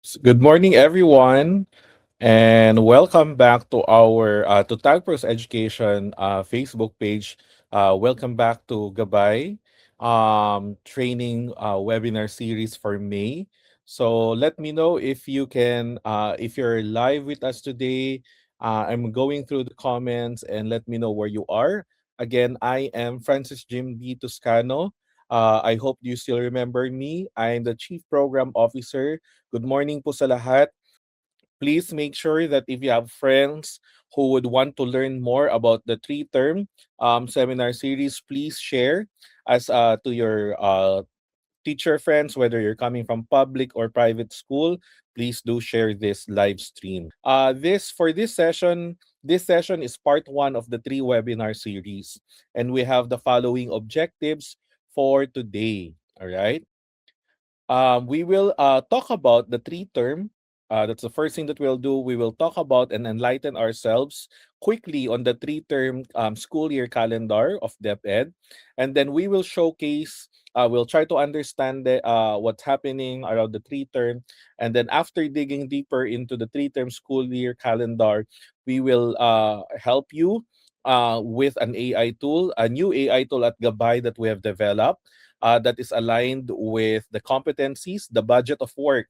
Good morning, everyone, and welcome back to our to Tagpros Education Facebook page. Welcome back to Gabay training webinar series for May. So let me know if you can, if you're live with us today. I'm going through the comments and let me know where you are. Again, I am Francis Jim D. Toscano. I hope you still remember me. I'm the Chief Program Officer. Good morning po sa lahat. Please make sure that if you have friends who would want to learn more about the three-term seminar series, please share as to your teacher friends, whether you're coming from public or private school. Please do share this live stream. This session is part one of the three webinar series, and we have the following objectives for today. All right. We will talk about the three term. That's the first thing that we'll do. We will talk about and enlighten ourselves quickly on the three-term school year calendar of DepEd. And then we will showcase, we'll try to understand what's happening around the three-term. And then after digging deeper into the three-term school year calendar, we will help you with an AI tool, a new AI tool at Gabay that we have developed that is aligned with the competencies, the budget of work.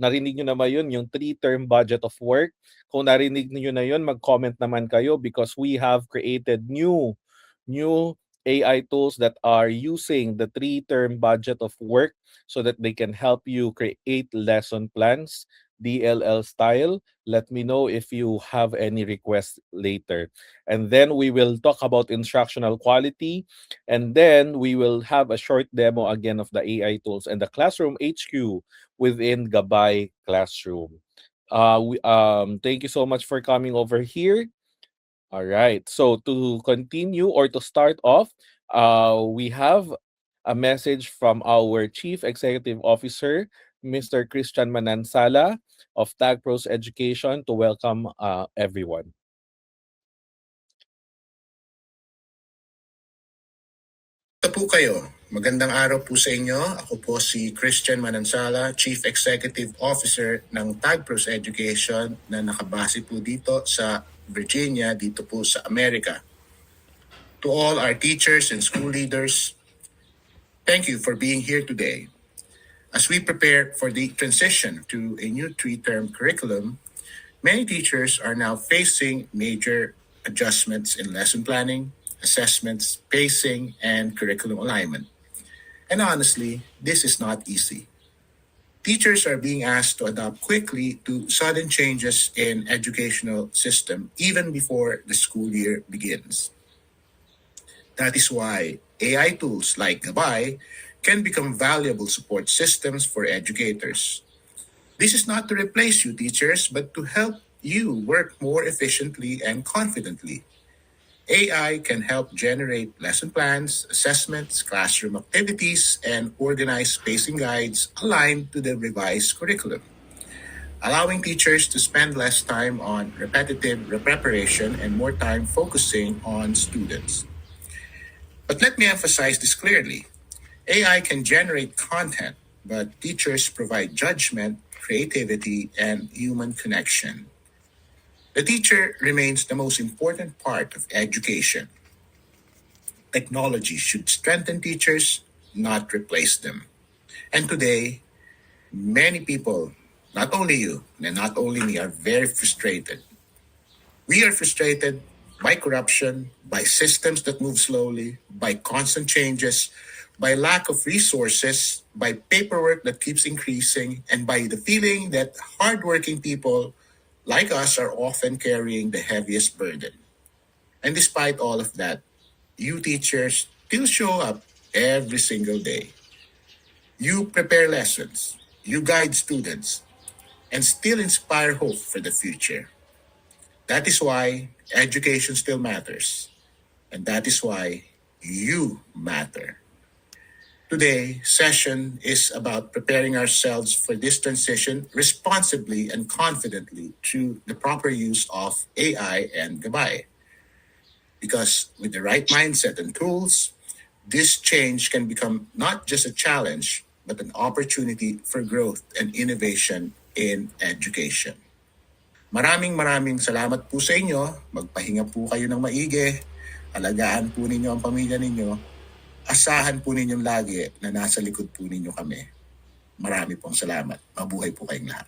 Narinig nyo naman yun, yung three-term budget of work. Kung narinig niyo na yun, mag-comment naman kayo because we have created new AI tools that are using the three-term budget of work so that they can help you create lesson plans, DLL style. Let me know if you have any requests later. And then we will talk about instructional quality. And then we will have a short demo again of the AI tools and the Classroom HQ within Gabay Classroom. Thank you so much for coming over here. All right. So to continue or to start off, we have a message from our Chief Executive Officer, Mr. Christian Manansala of TagPros Education to welcome everyone. Ito po kayo. Magandang araw po sa inyo. Ako po si Christian Manansala, Chief Executive Officer ng Tagpros Education na nakabase po dito sa Virginia, dito po sa Amerika. To all our teachers and school leaders, thank you for being here today. As we prepare for the transition to a new three-term curriculum, many teachers are now facing major adjustments in lesson planning, assessments, pacing, and curriculum alignment. And honestly, this is not easy. Teachers are being asked to adapt quickly to sudden changes in educational system even before the school year begins. That is why AI tools like Gabay can become valuable support systems for educators. This is not to replace you, teachers, but to help you work more efficiently and confidently. AI can help generate lesson plans, assessments, classroom activities, and organize spacing guides aligned to the revised curriculum, allowing teachers to spend less time on repetitive preparation and more time focusing on students. But let me emphasize this clearly. AI can generate content, but teachers provide judgment, creativity, and human connection. The teacher remains the most important part of education. Technology should strengthen teachers, not replace them. And today, many people, not only you and not only me, are very frustrated. We are frustrated by corruption, by systems that move slowly, by constant changes, by lack of resources, by paperwork that keeps increasing, and by the feeling that hardworking people like us are often carrying the heaviest burden. And despite all of that, you teachers still show up every single day. You prepare lessons, you guide students, and still inspire hope for the future. That is why education still matters. And that is why you matter. Today's session is about preparing ourselves for this transition responsibly and confidently through the proper use of AI and Gabay. Because with the right mindset and tools, this change can become not just a challenge, but an opportunity for growth and innovation in Education. Maraming salamat po sa inyo. Magpahinga po kayo ng maigi. Alagaan po ninyo ang pamilya ninyo. Asahan po ninyong lagi na nasa likod po ninyo kami. Marami pong salamat. Mabuhay po kayong lahat.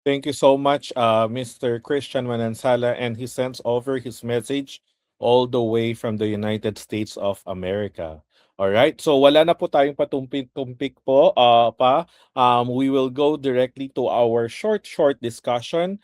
Thank you so much, Mr. Christian Manansala, and he sends over his message all the way from the United States of America. All right, so wala na po tayong patumpik-tumpik po pa. We will go directly to our short discussion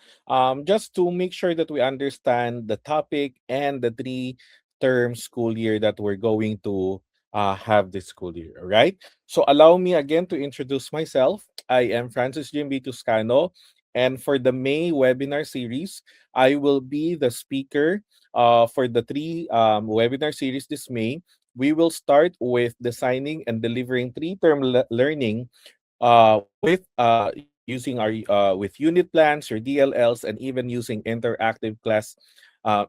just to make sure that we understand the topic and the three-term school year that we're going to have this school year. All right, so allow me again to introduce myself. I am Francis Jimby Toscano. And for the May webinar series, I will be the speaker for the three webinar series this May. We will start with designing and delivering three-term learning with using our with unit plans, your DLLs, and even using interactive class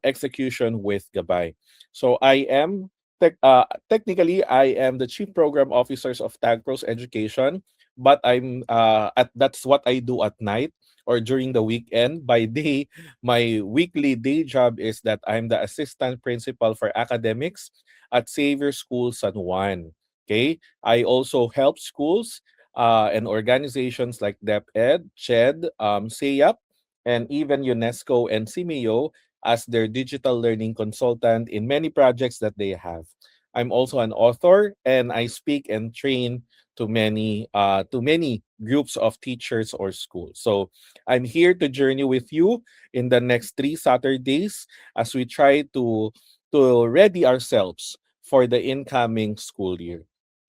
execution with Gabay. So I am technically I am the chief program officers of TagPros Education, but that's what I do at night or during the weekend. By day, my weekly day job is that I'm the assistant principal for academics at Xavier School San Juan. Okay, I also help schools and organizations like DepEd, CHED, SEAP, and even UNESCO and CIMEO as their digital learning consultant in many projects that they have. I'm also an author, and I speak and train to many groups of teachers or schools. So I'm here to journey with you in the next 3 Saturdays as we try to ready ourselves for the incoming school year.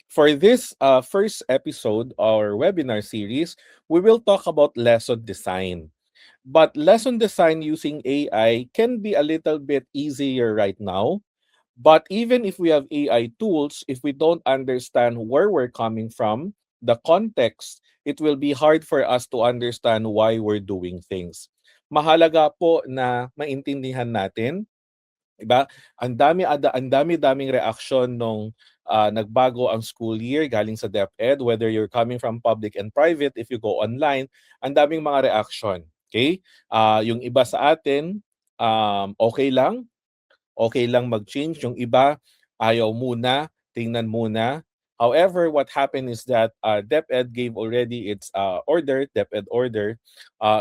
For this first episode or webinar series, we will talk about lesson design. But lesson design using AI can be a little bit easier right now. But even if we have AI tools, if we don't understand where we're coming from, the context, it will be hard for us to understand why we're doing things. Mahalaga po na maintindihan natin. 'Di ba? Ang dami-daming reaksyon nung nagbago ang school year galing sa DepEd, whether you're coming from public and private, if you go online, ang daming mga reaksyon. Okay? Yung iba sa atin, okay lang mag-change. Yung iba, ayaw muna, tingnan muna. However, what happened is that DepEd gave already its DepEd order,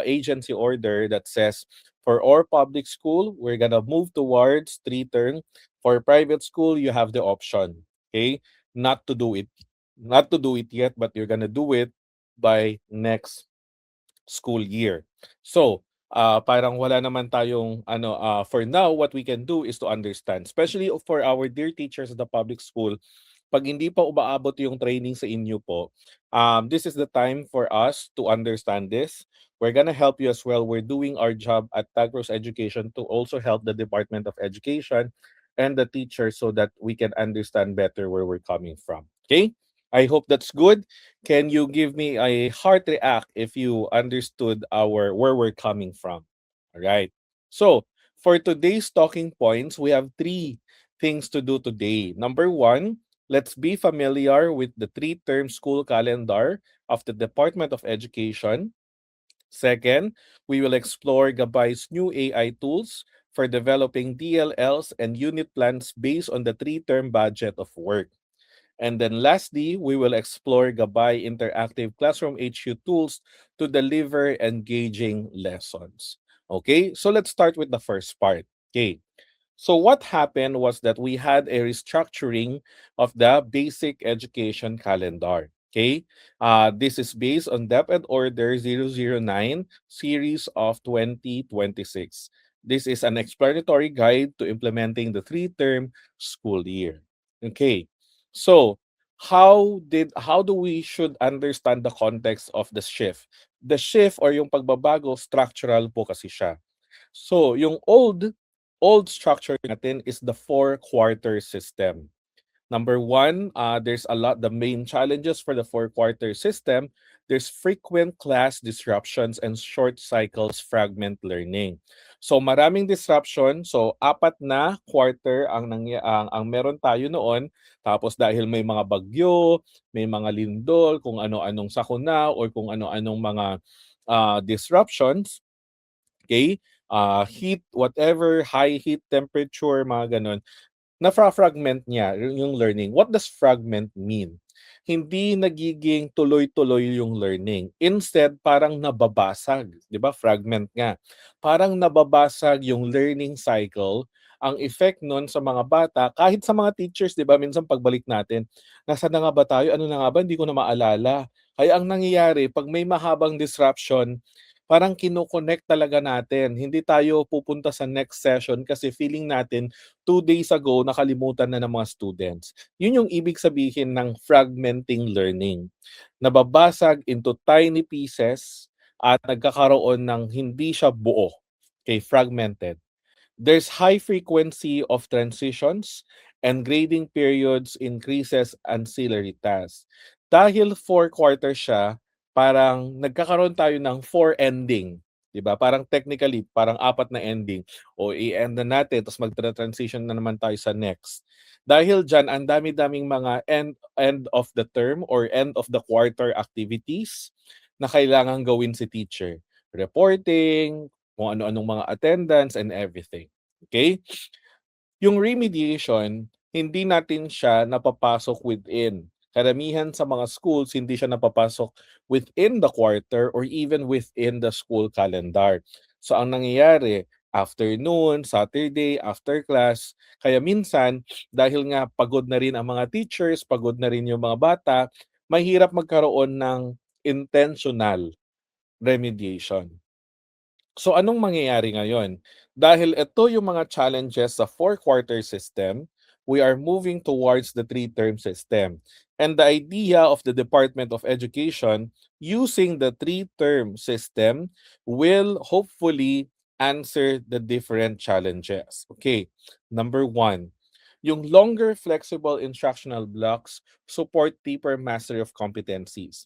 agency order that says for our public school, we're gonna move towards three-term. For private school, you have the option, okay, not to do it, not to do it yet, but you're gonna do it by next school year. So, parang wala naman tayong for now what we can do is to understand, especially for our dear teachers at the public school, pag hindi pa umaabot yung training sa inyo po, this is the time for us to understand this. We're gonna help you as well. We're doing our job at Tagros Education to also help the Department of Education and the teachers so that we can understand better where we're coming from. Okay? I hope that's good. Can you give me a heart react if you understood our where we're coming from? All right. So, for today's talking points, we have three things to do today. Number one, let's be familiar with the three-term school calendar of the Department of Education. Second, we will explore Gabay's new AI tools for developing DLLs and unit plans based on the three-term budget of work. And then lastly, we will explore Gabay Interactive Classroom HQ tools to deliver engaging lessons. Okay, so let's start with the first part. Okay, so what happened was that we had a restructuring of the basic education calendar. Okay, this is based on DepEd Order 009 series of 2026. This is an explanatory guide to implementing the three-term school year. Okay, so how do we should understand the context of the shift? The shift or yung pagbabago structural po kasi siya. So yung old structure natin is the four-quarter system. Number one, there's a lot, the main challenges for the four-quarter system, there's frequent class disruptions and short cycles fragment learning. So maraming disruption. So apat na quarter ang meron tayo noon. Tapos dahil may mga bagyo, may mga lindol, kung ano-anong sakuna or kung ano-anong mga disruptions, okay? Heat, whatever, high heat temperature, mga ganon, na-fragment niya yung learning. What does fragment mean? Hindi nagiging tuloy-tuloy yung learning. Instead, parang nababasag. Di ba? Fragment nga. Parang nababasag yung learning cycle. Ang effect nun sa mga bata, kahit sa mga teachers, di ba? Minsan pagbalik natin, nasa na nga ba tayo? Ano na nga ba? Hindi ko na maalala. Kaya ang nangyayari, pag may mahabang disruption, parang kinoconnect talaga natin. Hindi tayo pupunta sa next session kasi feeling natin 2 days ago nakalimutan na ng mga students. Yun yung ibig sabihin ng fragmenting learning. Nababasag into tiny pieces at nagkakaroon ng hindi siya buo. Okay, fragmented. There's high frequency of transitions and grading periods increases ancillary tasks. Dahil 4 quarters siya, parang nagkakaroon tayo ng 4 ending. 'Di ba? Parang technically, parang apat na ending. O i-end na natin, tapos mag-transition na naman tayo sa next. Dahil dyan, ang dami-daming mga end of the term or end of the quarter activities na kailangan gawin si teacher. Reporting, kung ano-anong mga attendance and everything. Okay? Yung remediation, hindi natin siya napapasok within. Karamihan sa mga schools, hindi siya napapasok within the quarter or even within the school calendar. So ang nangyayari, afternoon, Saturday, after class, kaya minsan, dahil nga pagod na rin ang mga teachers, pagod na rin yung mga bata, mahirap magkaroon ng intentional remediation. So anong mangyayari ngayon? Dahil ito yung mga challenges sa four-quarter system, we are moving towards the three-term system. And the idea of the Department of Education using the three-term system will hopefully answer the different challenges. Okay, number one, yung longer flexible instructional blocks support deeper mastery of competencies.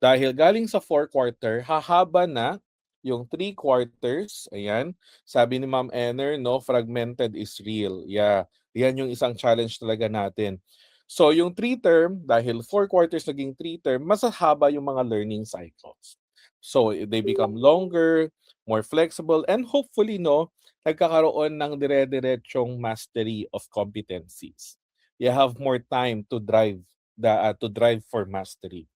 Dahil galing sa 4 quarter, hahaba na yung 3 quarters. Ayan. Sabi ni Ma'am Enner, no, fragmented is real. Yeah. Yan yung isang challenge talaga natin. So yung 3 term, dahil 4 quarters naging 3 term, mas haba yung mga learning cycles. So they become longer, more flexible, and hopefully, no, nagkakaroon ng dire-diretsyong mastery of competencies. You have more time to drive for mastery.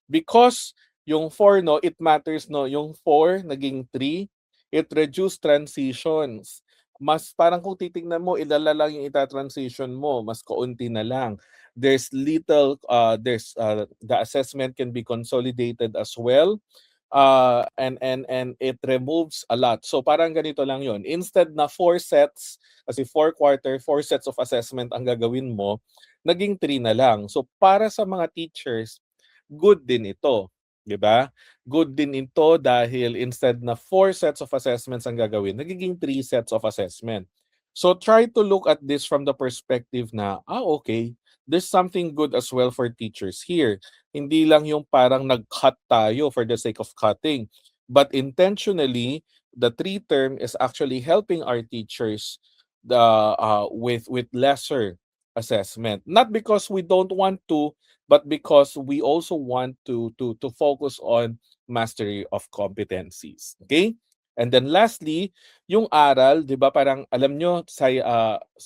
Because yung 4, no, it matters, no, yung 4 naging 3, it reduced transitions. Mas parang kung titingnan mo, ilala lang yung ita-transition mo, mas kaunti na lang. There's little, the assessment can be consolidated as well. And it removes a lot. So parang ganito lang yon. Instead na 4 sets, kasi 4 quarter, 4 sets of assessment ang gagawin mo, naging 3 na lang. So para sa mga teachers, good din ito. 'Di ba? Good din ito dahil instead na 4 sets of assessments ang gagawin, nagiging 3 sets of assessment. So try to look at this from the perspective na, okay, there's something good as well for teachers here. Hindi lang yung parang nag-cut tayo for the sake of cutting, but intentionally, the 3 term is actually helping our teachers with lesser assessment. Not because we don't want to, but because we also want to focus on mastery of competencies. Okay? And then lastly, yung aral, 'di ba, parang alam nyo,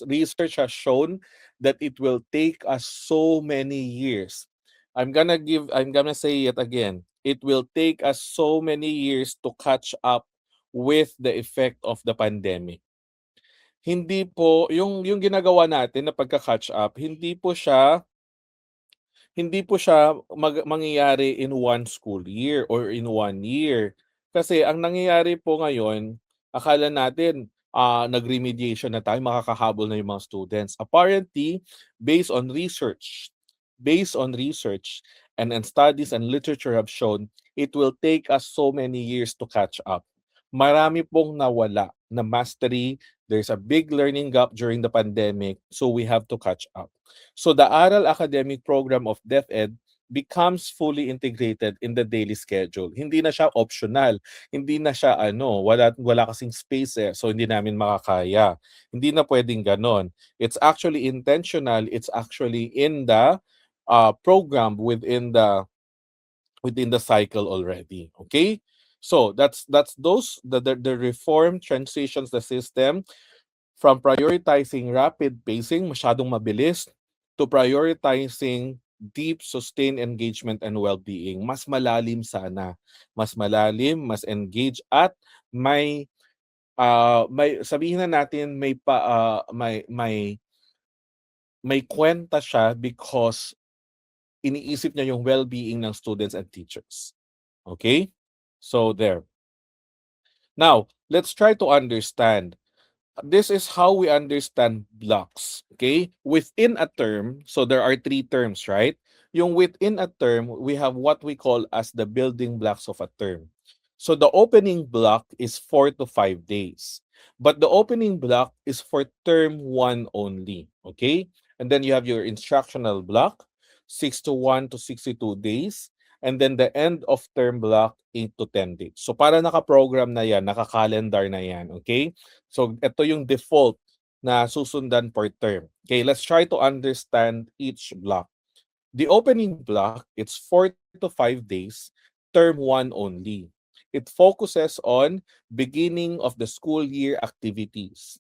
research has shown that it will take us so many years. I'm gonna say it again. It will take us so many years to catch up with the effect of the pandemic. Hindi po yung ginagawa natin na pagka-catch up, hindi po siya mangyayari in one school year or in 1 year. Kasi ang nangyayari po ngayon, akala natin nag-remediation na tayo, makakahabol na yung mga students. Apparently, based on research and studies and literature have shown, it will take us so many years to catch up. Marami pong nawala na mastery There's a big learning gap during the pandemic, so we have to catch up. So the Aral Academic Program of DepEd becomes fully integrated in the daily schedule. Hindi na siya optional. Hindi na siya wala kasing space so hindi namin makakaya. Hindi na pwedeng ganon. It's actually intentional. It's actually in the program within the cycle already. Okay? So that's those the reform transitions the system from prioritizing rapid pacing, masyadong mabilis, to prioritizing deep, sustained engagement and well-being. Mas malalim sana. Mas malalim, mas engaged at may sabihin na natin may kwenta siya because iniisip niya yung well-being ng students and teachers. Okay? So there. Now, let's try to understand. This is how we understand blocks. Okay? Within a term, so there are three terms, right? Yung within a term, we have what we call as the building blocks of a term. So the opening block is 4 to 5 days. But the opening block is for term 1 only. Okay? And then you have your instructional block, 61 to 62 days. And then the end of term block, 8 to 10 days. So para naka-program na yan, naka-calendar na yan. Okay? So ito yung default na susundan per term. Okay, let's try to understand each block. The opening block, it's 4 to 5 days, term 1 only. It focuses on beginning of the school year activities,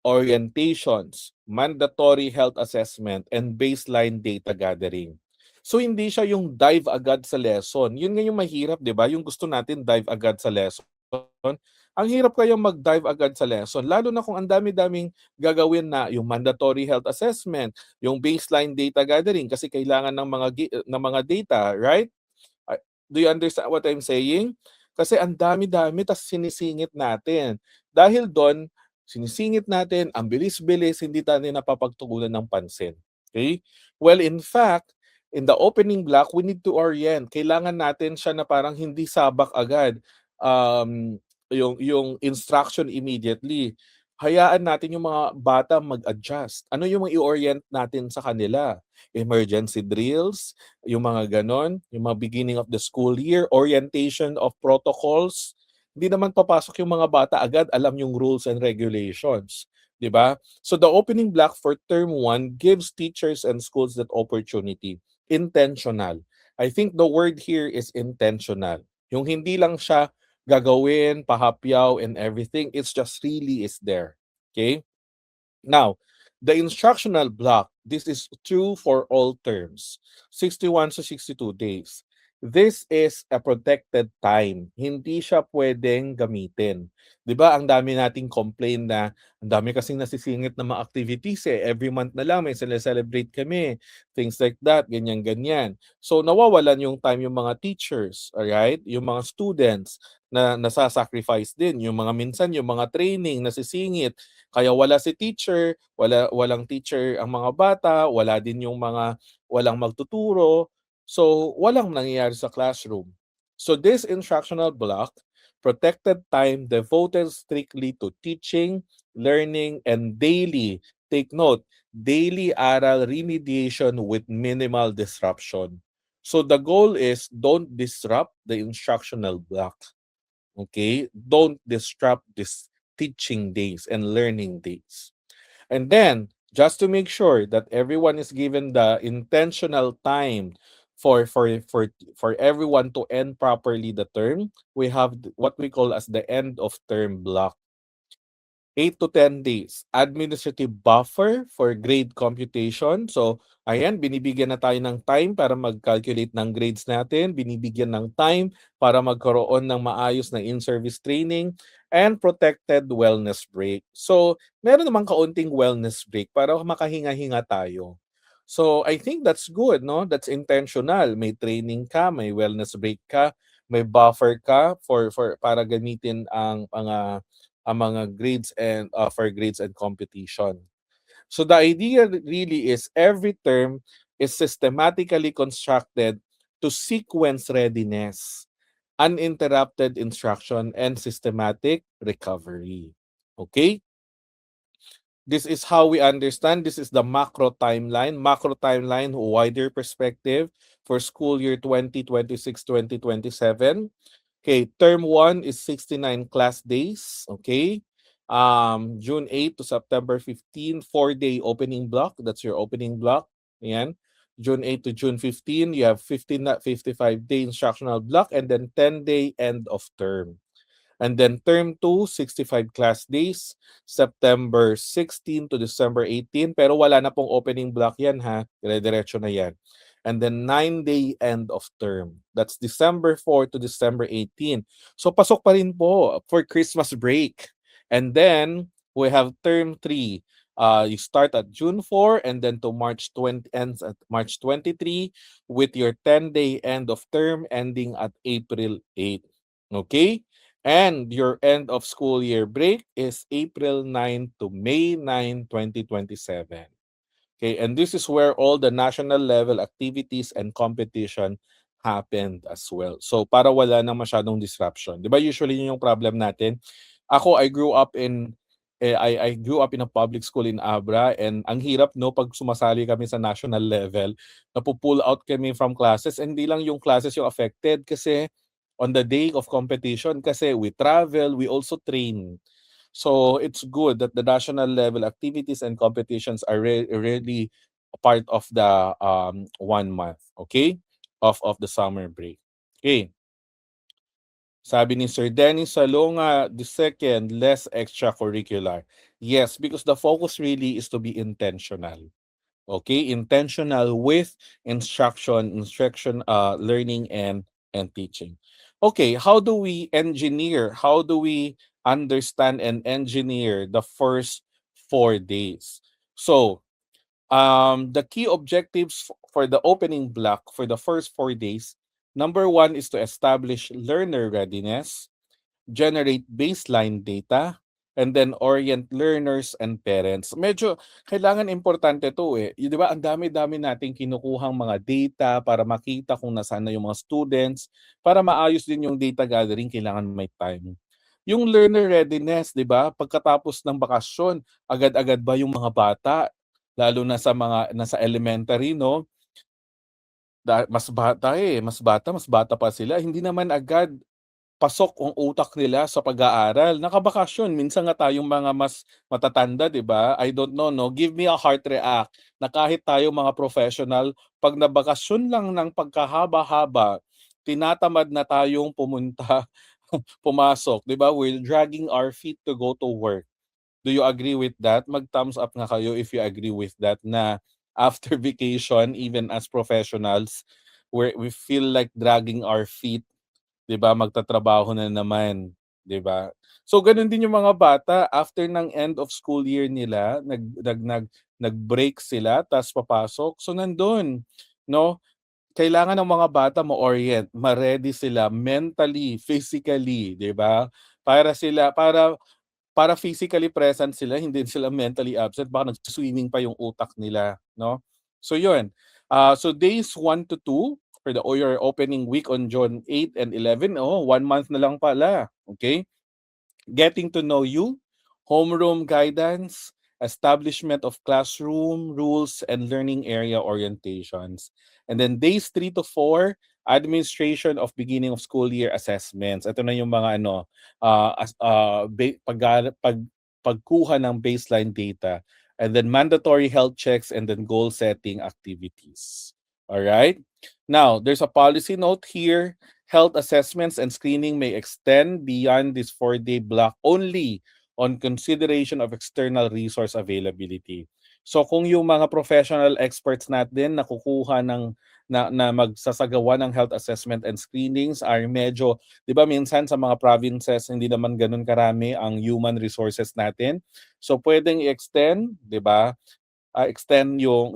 orientations, mandatory health assessment, and baseline data gathering. So hindi siya yung dive agad sa lesson. Yun nga yung mahirap, 'di ba? Yung gusto natin dive agad sa lesson. Ang hirap kayang mag-dive agad sa lesson, lalo na kung ang dami-daming gagawin na yung mandatory health assessment, yung baseline data gathering kasi kailangan ng mga data, right? Do you understand what I'm saying? Kasi ang dami-dami tas sinisingit natin. Dahil doon, sinisingit natin, ang bilis-bilis, hindi tayo napapagtugunan ng pansin. Okay? Well, in fact, in the opening block, we need to orient. Kailangan natin siya na parang hindi sabak agad. Yung instruction immediately. Hayaan natin yung mga bata mag-adjust. Ano yung i-orient natin sa kanila? Emergency drills, yung mga ganon, yung mga beginning of the school year, orientation of protocols. Hindi naman papasok yung mga bata agad alam yung rules and regulations. 'Di ba? So the opening block for term 1 gives teachers and schools that opportunity. Intentional. I think the word here is intentional. Yung hindi lang siya gagawin, pahapyaw and everything, it's just really is there. Okay? Now, the instructional block, this is true for all terms, 61 to 62 days. This is a protected time. Hindi siya pwedeng gamitin. 'Di ba? Ang dami nating complain na ang dami kasing nasisingit na mga activities every month na lang may celebrate kami. Things like that, ganyan-ganyan. So nawawalan yung time yung mga teachers, all right? Yung mga students na nasa-sacrifice din, yung mga minsan yung mga training nasisingit kaya wala si teacher, walang teacher ang mga bata, wala din yung mga walang magtuturo. So, walang nangyayari sa classroom. So, this instructional block, protected time devoted strictly to teaching, learning, and daily, take note, daily aral remediation with minimal disruption. So, the goal is don't disrupt the instructional block. Okay? Don't disrupt this teaching days and learning days. And then, just to make sure that everyone is given the intentional time for everyone to end properly the term, we have what we call as the end of term block. 8 to 10 days. Administrative buffer for grade computation. So, ayan, binibigyan na tayo ng time para mag-calculate ng grades natin. Binibigyan ng time para magkaroon ng maayos na in-service training and protected wellness break. So, meron namang kaunting wellness break para makahinga-hinga tayo. So, I think that's good, no? That's intentional. May training ka, may wellness break ka, may buffer ka for para gamitin ang mga grades and for grades and competition. So the idea really is every term is systematically constructed to sequence readiness, uninterrupted instruction, and systematic recovery. Okay? This is how we understand. This is the macro timeline. Macro timeline, wider perspective for school year 2026-2027. Okay, term 1 is 69 class days. Okay. June 8 to September 15, 4-day opening block. That's your opening block. Ayan. June 8 to June 15, you have 55-day instructional block and then 10-day end of term. And then term 2, 65 class days, September 16 to December 18. Pero wala na pong opening block yan ha. Dire-diretso na yan. And then 9-day end of term. That's December 4 to December 18. So pasok pa rin po for Christmas break. And then we have term 3. You start at June 4 and then to March 20 ends at March 23 with your 10-day end of term ending at April 8. Okay? And your end of school year break is April 9 to May 9, 2027. Okay, and this is where all the national level activities and competition happened as well. So para wala na masyadong disruption. 'Di ba usually yun yung problem natin? Ako I grew up in a public school in Abra and ang hirap no pag sumasali kami sa national level, napu-pull out kami from classes and hindi lang yung classes yung affected kasi on the day of competition kasi we travel, we also train. So it's good that the national level activities and competitions are really a part of the 1 month, okay, of the summer break. Okay. Sabi ni Sir Dennis Salonga, the second, less extracurricular. Yes, because the focus really is to be intentional. Okay, intentional with instruction, learning and teaching. Okay, how do we engineer? How do we understand and engineer the first 4 days? So, the key objectives for the opening block for the first 4 days. Number one is to establish learner readiness, generate baseline data, and then orient learners and parents. Medyo kailangan importante 'to, eh. 'Di ba ang dami-dami nating kinukuhang mga data para makita kung nasaan na yung mga students. Para maayos din yung data gathering, kailangan may time. Yung learner readiness, 'di ba? Pagkatapos ng bakasyon, agad-agad ba yung mga bata, lalo na sa mga nasa elementary 'no, mas bata pa sila, hindi naman agad pasok ang utak nila sa pag-aaral. Nakabakasyon, minsan nga tayong mga mas matatanda, 'di ba? I don't know, no? Give me a heart react na kahit tayo mga professional, 'pag nabakasyon lang ng pagkahaba-haba, tinatamad na tayong pumunta, pumasok, 'di ba? We're dragging our feet to go to work. Do you agree with that? Mag-thumbs up nga kayo if you agree with that na after vacation, even as professionals, we feel like dragging our feet, 'di ba, magtatrabaho na naman, 'di ba? So gano'n din yung mga bata after ng end of school year nila, nag-break sila ta's papasok. So nandun, 'no? Kailangan ng mga bata ma-orient, ma-ready sila mentally, physically, 'di ba? Para physically present sila, hindi sila mentally absent, baka nagsi-swimming pa yung utak nila, 'no? So yun, so days 1 to 2 for your opening week on June 8 and 11, 1 month na lang pala, okay? Getting to know you, homeroom guidance, establishment of classroom rules and learning area orientations. And then days 3 to 4, administration of beginning of school year assessments. Ito na yung mga pagkuha ng baseline data. And then mandatory health checks and then goal setting activities. All right? Now, there's a policy note here. Health assessments and screening may extend beyond this 4-day block only on consideration of external resource availability. So kung yung mga professional experts natin na kukuha na magsasagawa ng health assessment and screenings are medyo, 'di ba minsan sa mga provinces hindi naman ganoon karami ang human resources natin. So pwedeng i-extend, 'di ba? Extend yung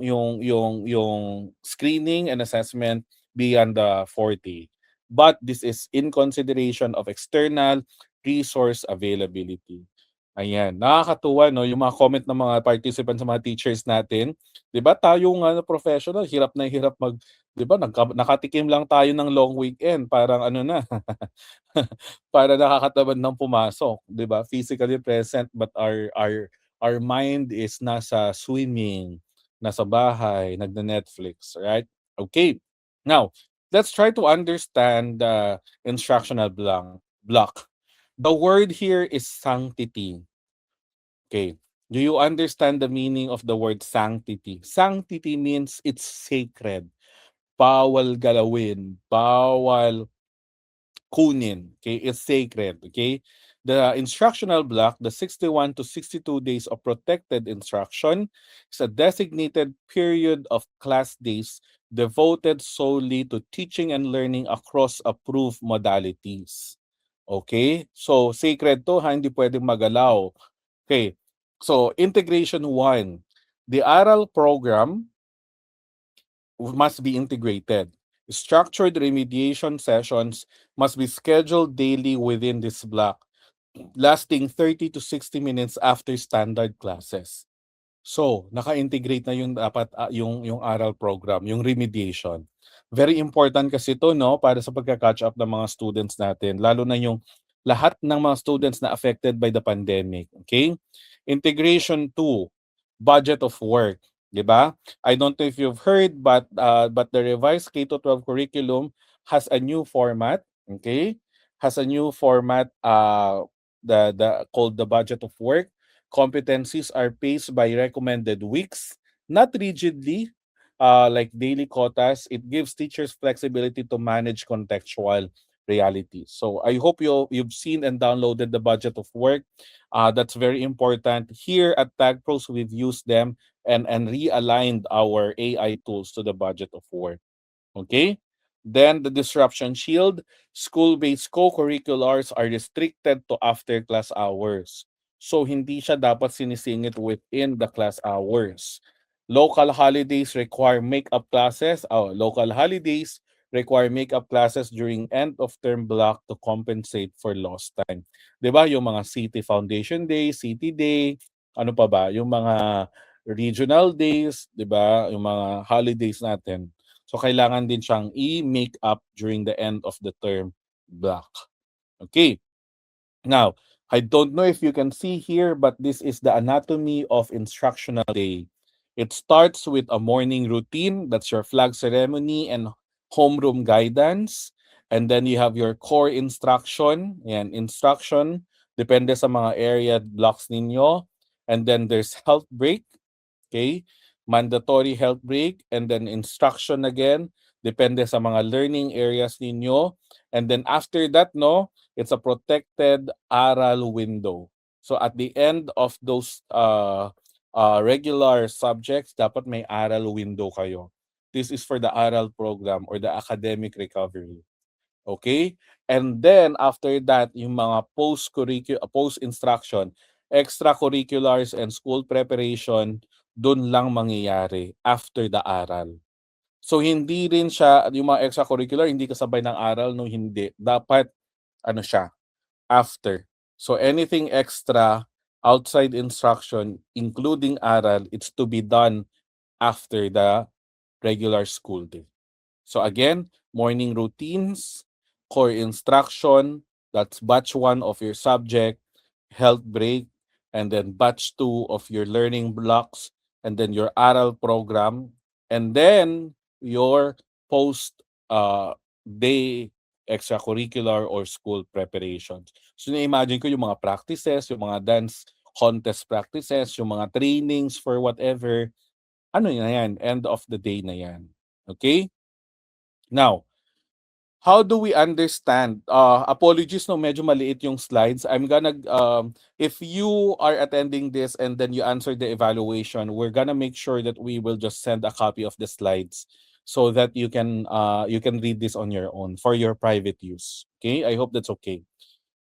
screening and assessment beyond the 40. But this is in consideration of external resource availability. Ayan, nakakatuwa 'no, yung mga comment ng mga participants sa mga teachers natin. 'Di ba tayong professional hirap mag 'di ba nakatikim lang tayo ng long weekend parang ano na, para nakakatamad ng pumasok, 'di ba? Physically present but our our mind is nasa swimming, nasa bahay, nagna-Netflix, right? Okay. Now, let's try to understand the instructional block. The word here is sanctity. Okay. Do you understand the meaning of the word sanctity? Sanctity means it's sacred. Bawal galawin, bawal kunin. Okay, it's sacred. Okay, the instructional block, the 61 to 62 days of protected instruction, is a designated period of class days devoted solely to teaching and learning across approved modalities. Okay, so sacred to, ha, hindi pwedeng magalaw. Okay, so integration 1. The aral program must be integrated. Structured remediation sessions must be scheduled daily within this block, lasting 30 to 60 minutes after standard classes. So, naka-integrate na yung dapat yung aral program, yung remediation. Very important kasi ito, no, para sa pagka-catch up ng mga students natin, lalo na yung lahat ng mga students na affected by the pandemic, okay? Integration 2, budget of work, 'di ba? I don't know if you've heard, but the revised K-12 curriculum has a new format, okay? Has a new format, the called the budget of work. Competencies are paced by recommended weeks, not rigidly, like daily quotas. It gives teachers flexibility to manage contextual realities. So I hope you've seen and downloaded the budget of work. That's very important. Here at TagPros, we've used them and realigned our AI tools to the budget of work. Okay? Then the disruption shield, school-based co-curriculars are restricted to after-class hours. So hindi siya dapat sinisingit within the class hours. Local holidays require makeup classes. Local holidays require makeup classes during end of term block to compensate for lost time. 'Di ba? Yung mga City Foundation Day, City Day, ano pa ba? Yung mga regional days, 'di ba? Yung mga holidays natin. So kailangan din siyang i-make up during the end of the term block. Okay. Now, I don't know if you can see here, but this is the anatomy of instructional day. It starts with a morning routine, that's your flag ceremony and homeroom guidance. And then you have your core instruction, and instruction, depende sa mga area blocks ninyo. And then there's health break, okay? Mandatory health break, and then instruction again, depende sa mga learning areas ninyo. And then after that, no, it's a protected aral window. So at the end of those regular subjects, dapat may aral window kayo. This is for the aral program or the academic recovery. Okay? And then after that, yung mga post-instruction, extracurriculars and school preparation, dun lang mangyayari after the aral. So hindi rin siya, yung mga extracurricular, hindi kasabay ng aral, no, hindi. Dapat, ano siya, after. So anything extra outside instruction, including aral, it's to be done after the regular school day. So again, morning routines, core instruction, that's batch 1 of your subject, health break, and then batch 2 of your learning blocks, and then your aral program, and then your post day extracurricular or school preparations. So na-imagine ko yung mga practices, yung mga dance contest practices, yung mga trainings for whatever, ano na yan, end of the day na yan. Okay? Now, how do we understand? Apologies, no, medyo maliit yung slides. I'm gonna, if you are attending this and then you answer the evaluation, we're gonna make sure that we will just send a copy of the slides so that you can read this on your own for your private use. Okay, I hope that's okay.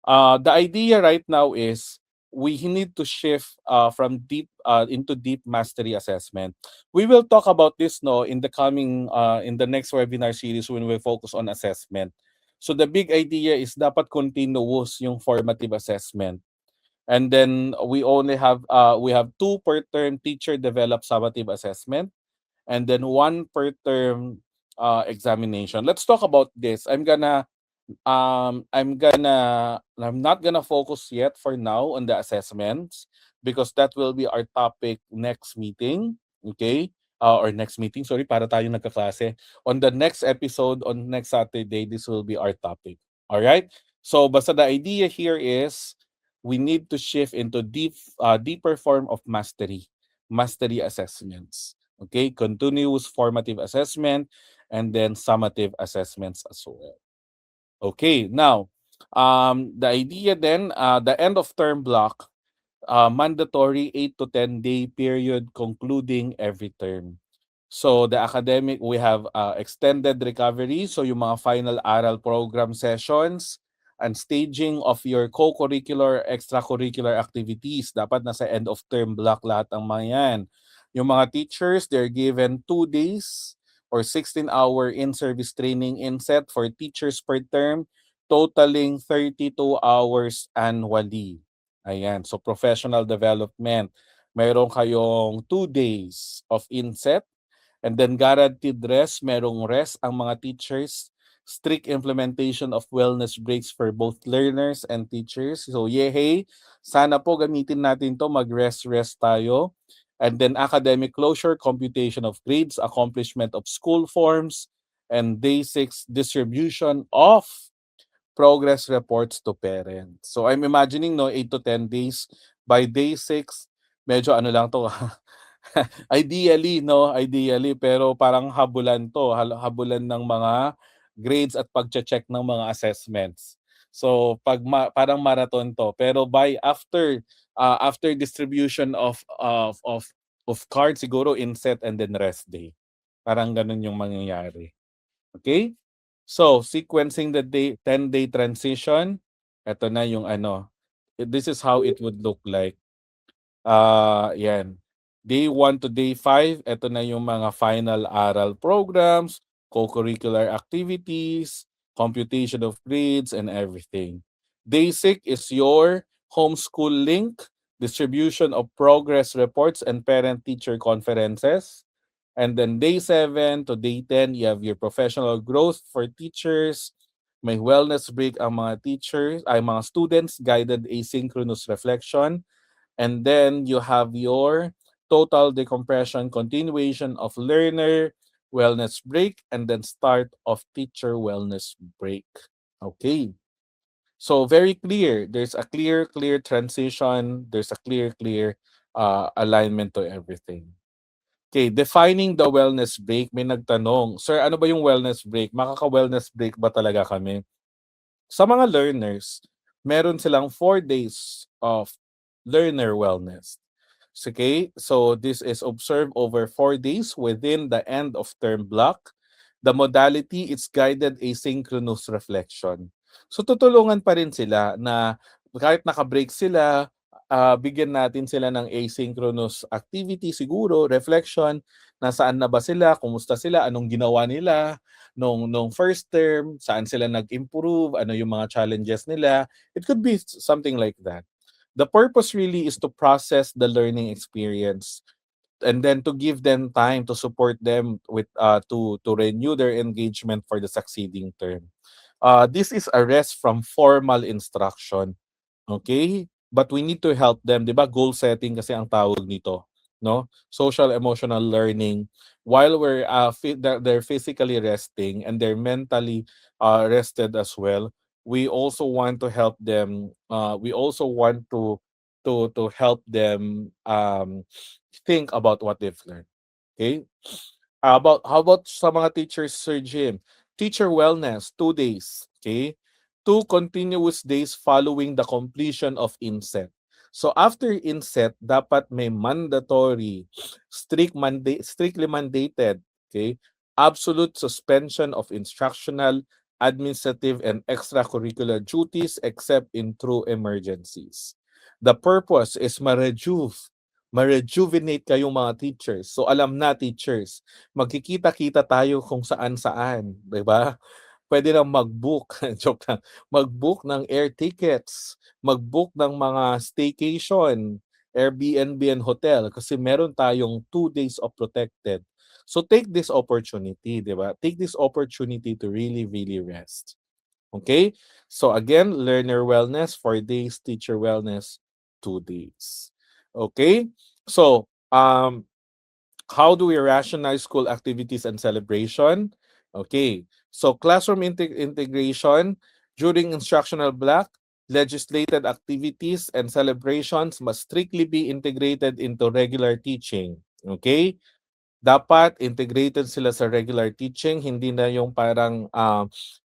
The idea right now is we need to shift from deep into deep mastery assessment. We will talk about this, no, in the coming in the next webinar series when we focus on assessment. So the big idea is dapat continuous yung formative assessment. And then we have 2 per term teacher developed summative assessment, and then 1 per term examination. Let's talk about this. I'm not gonna focus yet for now on the assessments. because that will be our topic next meeting. Okay? Or next meeting, sorry, para tayo nagkaklase. On the next episode, on next Saturday, this will be our topic. All right? So, basta the idea here is we need to shift into deeper form of mastery assessments. Okay? Continuous formative assessment and then summative assessments as well. Okay, now, the idea then, the end of term block, mandatory 8 to 10 day period concluding every term. So the academic, we have extended recovery, so yung mga final aral program sessions and staging of your co-curricular, extracurricular activities. Dapat nasa end of term block lahat ng mga yan. Yung mga teachers, they're given 2 days or 16-hour in-service training inset for teachers per term, totaling 32 hours annually. Ayan, so professional development. Meron kayong 2 days of inset and then guaranteed rest. Merong rest ang mga teachers. Strict implementation of wellness breaks for both learners and teachers. So yehey, sana po gamitin natin to, mag-rest tayo. And then academic closure, computation of grades, accomplishment of school forms, and day 6 distribution of progress reports to parents. So I'm imagining no 8 to 10 days. By day 6, medyo ano lang to. Ideally no, ideally pero parang habulan to, habulan ng mga grades at pagche-check ng mga assessments. So parang marathon to. Pero by after distribution of cards siguro inset and then rest day. Parang ganun yung mangyayari. Okay? So, sequencing the 10-day transition, eto na yung ano. This is how it would look like. Yan. Day 1 to day 5, eto na yung mga final aral programs, co-curricular activities, computation of grades, and everything. Day 6 is your homeschool link, distribution of progress reports, and parent-teacher conferences. And then day 7 to day 10, you have your professional growth for teachers. May wellness break ang mga teachers, ay mga students, guided asynchronous reflection. And then you have your total decompression, continuation of learner, wellness break, and then start of teacher wellness break. Okay. So very clear. There's a clear transition. There's a clear alignment to everything. Okay, defining the wellness break. May nagtanong, Sir, ano ba yung wellness break? Makaka-wellness break ba talaga kami? Sa mga learners, meron silang 4 days of learner wellness. Okay, so this is observed over 4 days within the end of term block. The modality is guided asynchronous reflection. So tutulungan pa rin sila na kahit naka-break sila, bigyan natin sila ng asynchronous activity siguro, reflection, nasaan na ba sila, kumusta sila, anong ginawa nila nung first term, saan sila nag-improve, ano yung mga challenges nila. It could be something like that. The purpose really is to process the learning experience and then to give them time to support them with to renew their engagement for the succeeding term. This is a rest from formal instruction. Okay? But we need to help them, 'di ba? Goal setting kasi ang tawag nito, no? Social emotional learning while they're physically resting and they're mentally rested as well. We also want to help them we also want to help them think about what they've learned. Okay? How about sa mga teachers, Sir Jim? Teacher wellness, 2 days. Okay? 2 continuous days following the completion of inset. So after inset, dapat may mandatory, strictly mandated, okay, absolute suspension of instructional, administrative, and extracurricular duties except in true emergencies. The purpose is ma-rejuvenate kayong mga teachers. So alam na teachers, magkikita-kita tayo kung saan-saan, 'di ba? Pwede nang mag-book, joke lang, mag-book ng air tickets, mag-book ng mga staycation, Airbnb and hotel kasi meron tayong 2 days of protected. So take this opportunity, di ba? Take this opportunity to really rest. Okay? So again, learner wellness, 4 days, teacher wellness, 2 days. Okay? So, how do we rationalize school activities and celebration? Okay. So, classroom integration during instructional block, legislated activities and celebrations must strictly be integrated into regular teaching. Okay? Dapat integrated sila sa regular teaching, hindi na yung parang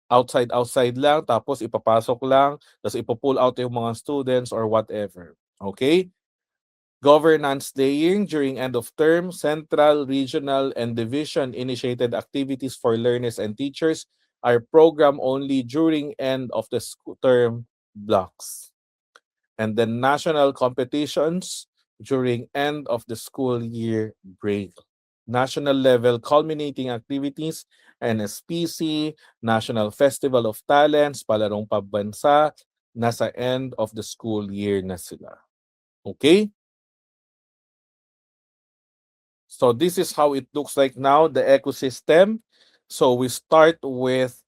outside lang tapos ipapasok lang tapos ipo-pull out yung mga students or whatever. Okay? Governance layering during end of term, central, regional, and division initiated activities for learners and teachers are program only during end of the term blocks. And then national competitions during end of the school year break. National level culminating activities, NSPC, National Festival of Talents, Palarong Pambansa, nasa end of the school year na sila. Okay? So this is how it looks like now, the ecosystem. So we start with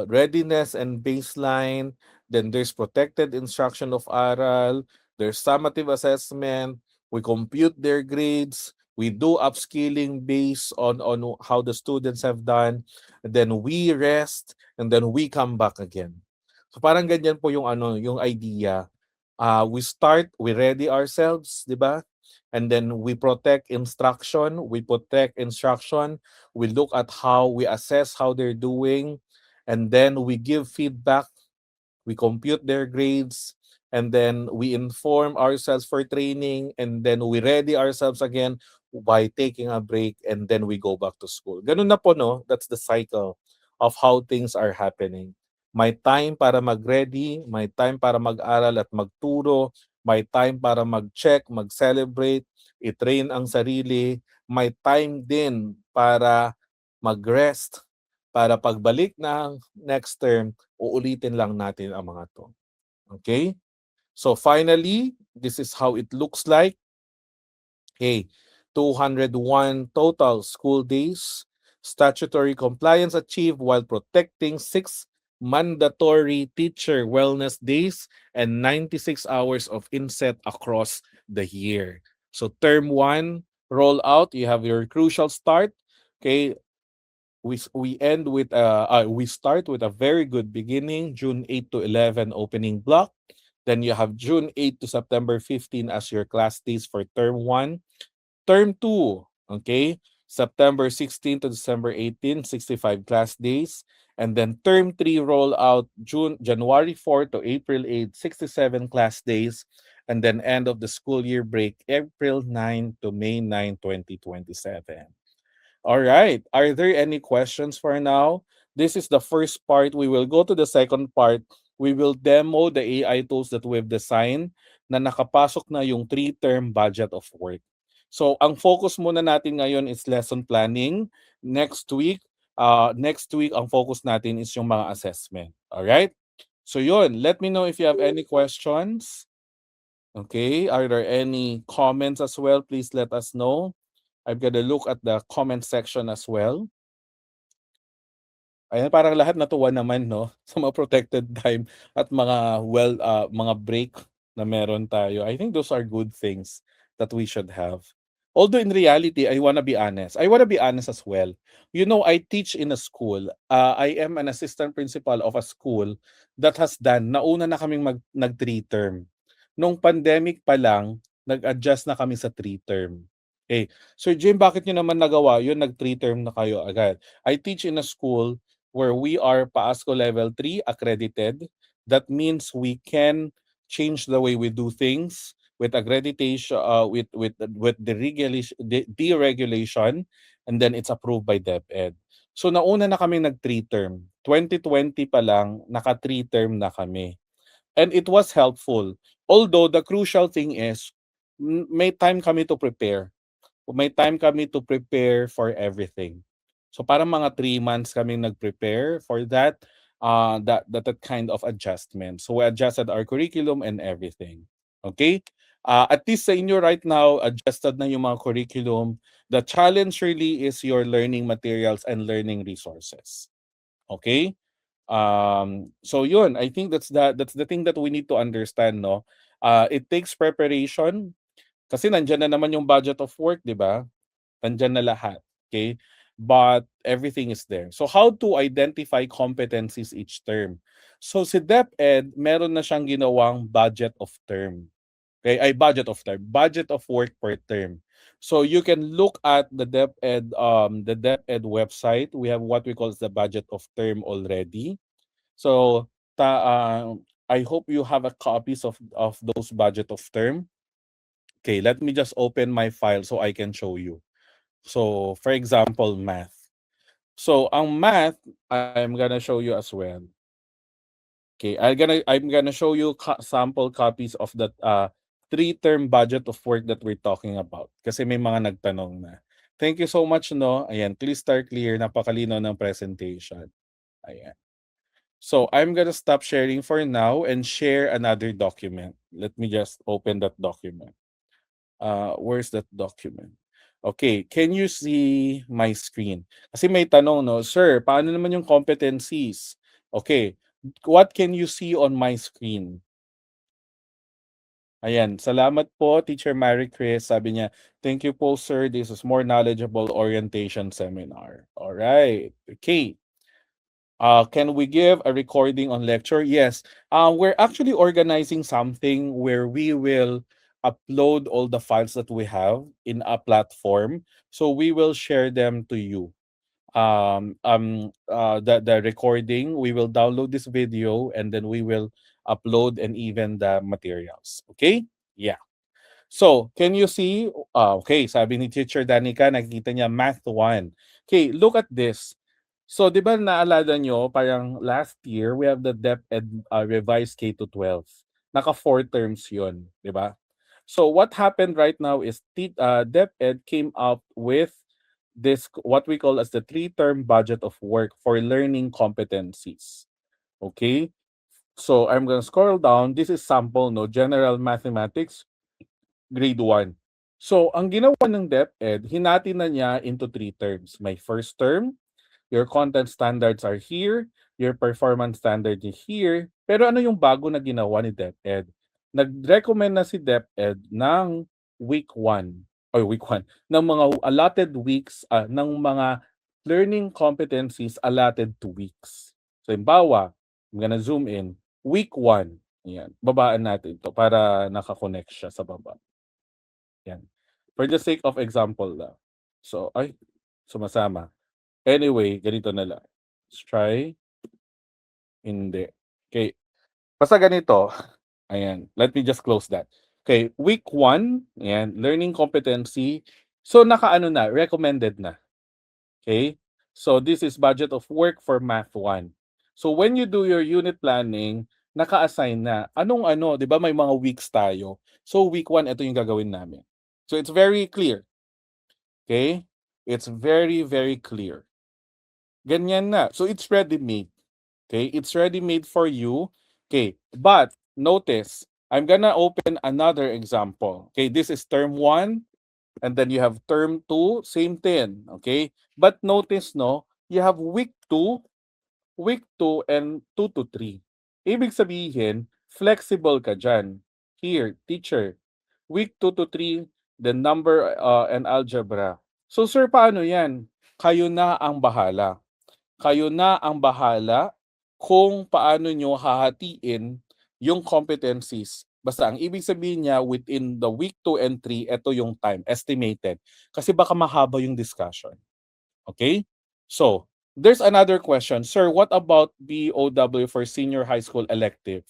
readiness and baseline. Then there's protected instruction of ARAL. There's summative assessment. We compute their grades. We do upskilling based on how the students have done. And then we rest and then we come back again. So parang ganyan po yung yung idea. We start, we ready ourselves, di ba? And then we protect instruction, we look at how we assess how they're doing, and then we give feedback, we compute their grades, and then we inform ourselves for training, and then we ready ourselves again by taking a break, and then we go back to school. Ganun na po, no? That's the cycle of how things are happening. May time para mag-ready, may time para mag-aral at magturo, may time para mag-check, mag-celebrate, i-train ang sarili, may time din para mag-rest, para pagbalik ng next term, uulitin lang natin ang mga to. Okay? So finally, this is how it looks like. Okay, 201 total school days. Statutory compliance achieved while protecting 6 mandatory teacher wellness days and 96 hours of inset across the year. So term 1, roll out, you have your crucial start. Okay, we start with a very good beginning, June 8 to 11 opening block. Then you have June 8 to September 15 as your class days for term 1. Term 2, okay? September 16 to December 18, 65 class days. And then term 3 roll out January 4 to April 8, 67 class days. And then end of the school year break, April 9 to May 9, 2027. All right. Are there any questions for now? This is the first part. We will go to the second part. We will demo the AI tools that we've designed na nakapasok na yung 3-term budget of work. So, ang focus muna natin ngayon is lesson planning. Next week ang focus natin is yung mga assessment. All right? So, yun. Let me know if you have any questions. Okay. Are there any comments as well? Please let us know. I'm gonna look at the comment section as well. Ayan, parang lahat natuwa naman 'no, sa mga protected time at mga break na meron tayo. I think those are good things that we should have. Although in reality, I wanna be honest. I wanna be honest as well. You know, I teach in a school. I am an assistant principal of a school that has done nauna na kaming nag-3 term. Nung pandemic pa lang, nag-adjust na kami sa 3 term. Eh, Sir Jim, bakit niyo naman nagawa yun, nag 3 term na kayo agad? I teach in a school where we are PASCO Level 3 accredited. That means we can change the way we do things with accreditation, with the deregulation, and then it's approved by DepEd. So nauna na kami nag 3 term. 2020 pa lang, naka 3 term na kami. And it was helpful. Although the crucial thing is, may time kami to prepare. May time kami to prepare for everything. So parang mga 3 months kami nag-prepare for that kind of adjustment. So we adjusted our curriculum and everything. Okay? At least sa inyo right now, adjusted na yung mga curriculum. The challenge really is your learning materials and learning resources. Okay? So yun, I think that's the thing that we need to understand, no? It takes preparation. Kasi nandiyan na naman yung budget of work, di ba? Nandiyan na lahat. Okay? But everything is there. So how to identify competencies each term? So si DepEd, meron na siyang ginawang budget of term. Okay, ay budget of work per term. So you can look at the DepEd website. We have what we call the budget of term already. So I hope you have a copies of those budget of term. Okay, let me just open my file so I can show you. So for example, math. So ang math, I'm gonna show you as well. Okay, I'm gonna show you sample copies of that three-term budget of work that we're talking about. Kasi may mga nagtanong na. Thank you so much, no? Ayan, crystal clear, napakalino ng presentation. Ayan. So I'm gonna stop sharing for now and share another document. Let me just open that document. Where's that document? Okay, can you see my screen? Kasi may tanong, no? Sir, paano naman yung competencies? Okay, what can you see on my screen? Ayan, salamat po, Teacher Mary Chris. Sabi niya, thank you po, sir. This is more knowledgeable orientation seminar. All right. Okay. Can we give a recording on lecture? Yes. We're actually organizing something where we will upload all the files that we have in a platform. So we will share them to you. The recording, we will download this video and then we will upload and even the materials. Okay? Yeah. So, can you see? Okay, sabi ni Teacher Danica, nakikita niya Math 1. Okay, look at this. So, di ba naalala nyo, parang last year, we have the DepEd revised K to 12. Naka 4 terms yun, di ba? So, what happened right now is DepEd came up with this, what we call as the 3-term budget of work for learning competencies. Okay? So, I'm going to scroll down. This is sample, no? General Mathematics, grade 1. So, ang ginawa ng DepEd, hinati na niya into 3 terms. May first term, your content standards are here, your performance standard is here. Pero ano yung bago na ginawa ni DepEd? Nag-recommend na si DepEd ng week 1, or week 1, ng mga allotted weeks, ng mga learning competencies allotted to weeks. So, halimbawa, I'm gonna zoom in, week 1, yan, babaan natin ito para nakakonect siya sa baba. Yan. For the sake of example lang. So, ay, sumasama. Anyway, ganito na lang. Let's try. Hindi. Okay. Basta ganito. Ayan. Let me just close that. Okay. Week 1, ayan, learning competency. So, nakaano na, recommended na. Okay. So, this is budget of work for Math 1. So, when you do your unit planning, naka-assign na. Anong-ano, di ba may mga weeks tayo. So, week 1, ito yung gagawin namin. So, it's very clear. Okay? It's very, very clear. Ganyan na. So, it's ready-made. Okay? It's ready-made for you. Okay. But, notice, I'm gonna open another example. Okay? This is term 1. And then you have term 2. Same thing. Okay? But notice, no? You have week 2, and 2 to 3. Ibig sabihin, flexible ka dyan. Here, teacher, week 2 to 3, the number and algebra. So sir, paano yan? Kayo na ang bahala. Kayo na ang bahala kung paano nyo hahatiin yung competencies. Basta ang ibig sabihin niya, within the week 2 and 3, ito yung time, estimated. Kasi baka mahaba yung discussion. Okay? So, there's another question. Sir, what about BOW for senior high school elective?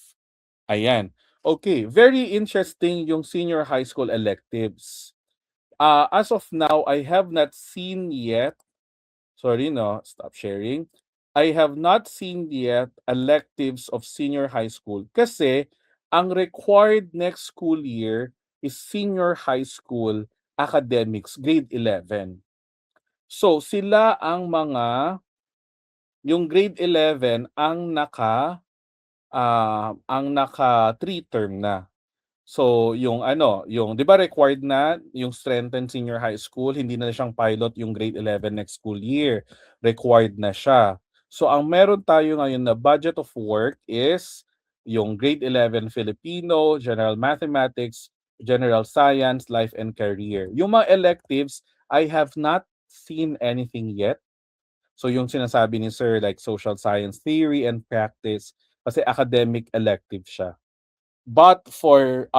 Ayan. Okay, very interesting yung senior high school electives. As of now, I have not seen yet, sorry no, stop sharing. I have not seen yet electives of senior high school kasi ang required next school year is senior high school academics, grade 11. So sila ang mga, yung grade 11 ang naka 3 term na. So yung ano, yung 'di ba required na yung strengthened senior high school, hindi na siyang pilot yung grade 11 next school year. Required na siya. So ang meron tayo ngayon na budget of work is yung grade 11 Filipino, General Mathematics, general science, life and career. Yung mga electives, I have not seen anything yet. So yung sinasabi ni Sir like social science theory and practice kasi academic elective siya. But for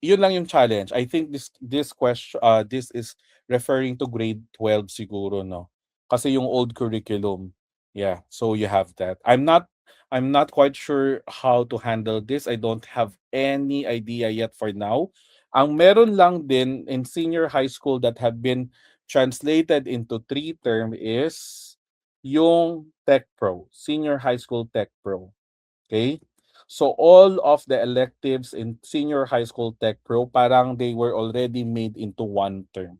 yun lang yung challenge. I think this question this is referring to grade 12 siguro no. Kasi yung old curriculum. Yeah, so you have that. I'm not quite sure how to handle this. I don't have any idea yet for now. Ang meron lang din in senior high school that have been translated into three term is yung Tech Pro, Senior High School Tech Pro. Okay? So all of the electives in senior high school tech pro parang they were already made into one term.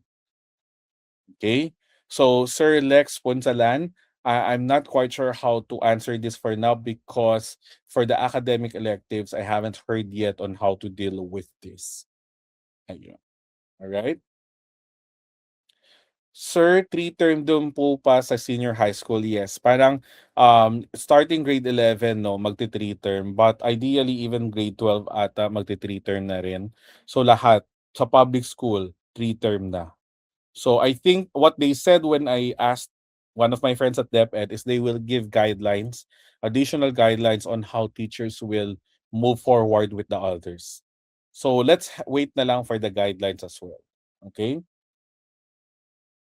Okay? So Sir Lex Ponsalan, I'm not quite sure how to answer this for now because for the academic electives, I haven't heard yet on how to deal with this. Ayun. All right? Sir, three-term doon po pa sa senior high school, yes. Parang starting grade 11, no, magti-three-term. But ideally, even grade 12 ata, magti-three-term na rin. So lahat, sa public school, three-term na. So I think what they said when I asked one of my friends at DepEd is they will give guidelines, additional guidelines on how teachers will move forward with the others. So let's wait na lang for the guidelines as well. Okay?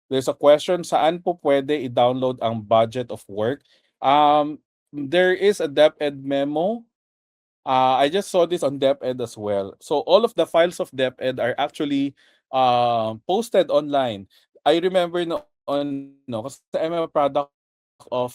There's a question, saan po pwede i-download ang budget of work? There is a DepEd memo. I just saw this on DepEd as well. So all of the files of DepEd are actually posted online. I remember noon, no, kasi I'm a product of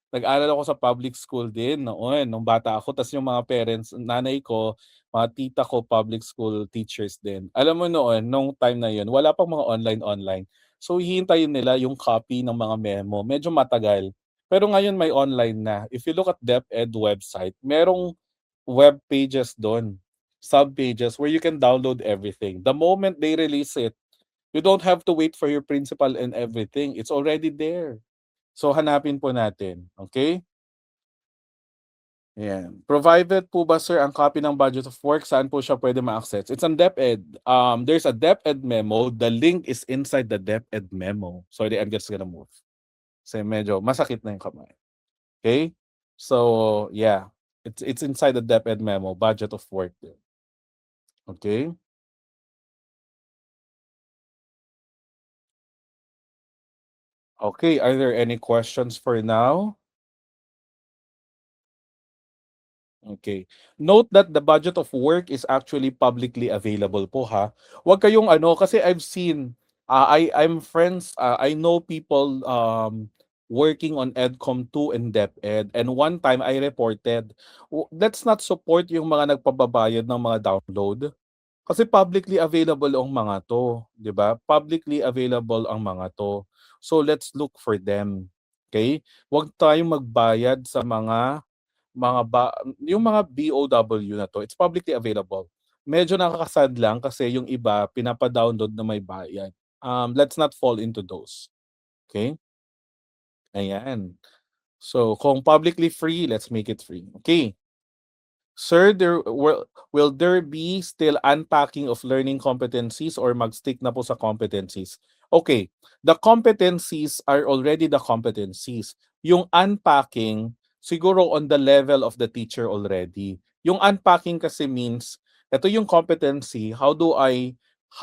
nag-aral ako sa public school din noon, nung bata ako. Tas yung mga parents, nanay ko, mga tita ko, public school teachers din. Alam mo noon, nung time na yun, wala pang mga online-online. So, hihintayin nila yung copy ng mga memo. Medyo matagal. Pero ngayon may online na. If you look at DepEd website, merong web pages doon, sub-pages where you can download everything. The moment they release it, you don't have to wait for your principal and everything. It's already there. So hanapin po natin, okay? Ayan. Provided po ba sir ang copy ng budget of work, saan po siya pwede ma-access? It's on DepEd. There's a DepEd memo. The link is inside the DepEd memo. Sorry, I'm just gonna move. Kasi medyo masakit na yung kamay. Okay? So, yeah. It's inside the DepEd memo, budget of work din. Okay? Okay, are there any questions for now? Okay. Note that the budget of work is actually publicly available po ha. Huwag kayong ano kasi I've seen I'm friends I know people working on EDCOM 2 and DepEd and one time I reported let's not support yung mga nagpababayad ng mga download kasi publicly available ang mga to, 'di ba? Publicly available ang mga to. So let's look for them. Okay? Huwag tayong magbayad sa yung mga BOW na 'to, it's publicly available. Medyo nakakasad lang kasi yung iba pinapa-download na may bayad. Let's not fall into those, okay? Ayan. So, kung publicly free, let's make it free, okay? Sir, will there be still unpacking of learning competencies or mag-stick na po sa competencies? Okay, the competencies are already the competencies. Yung unpacking, siguro on the level of the teacher already. Yung unpacking kasi means, ito yung competency,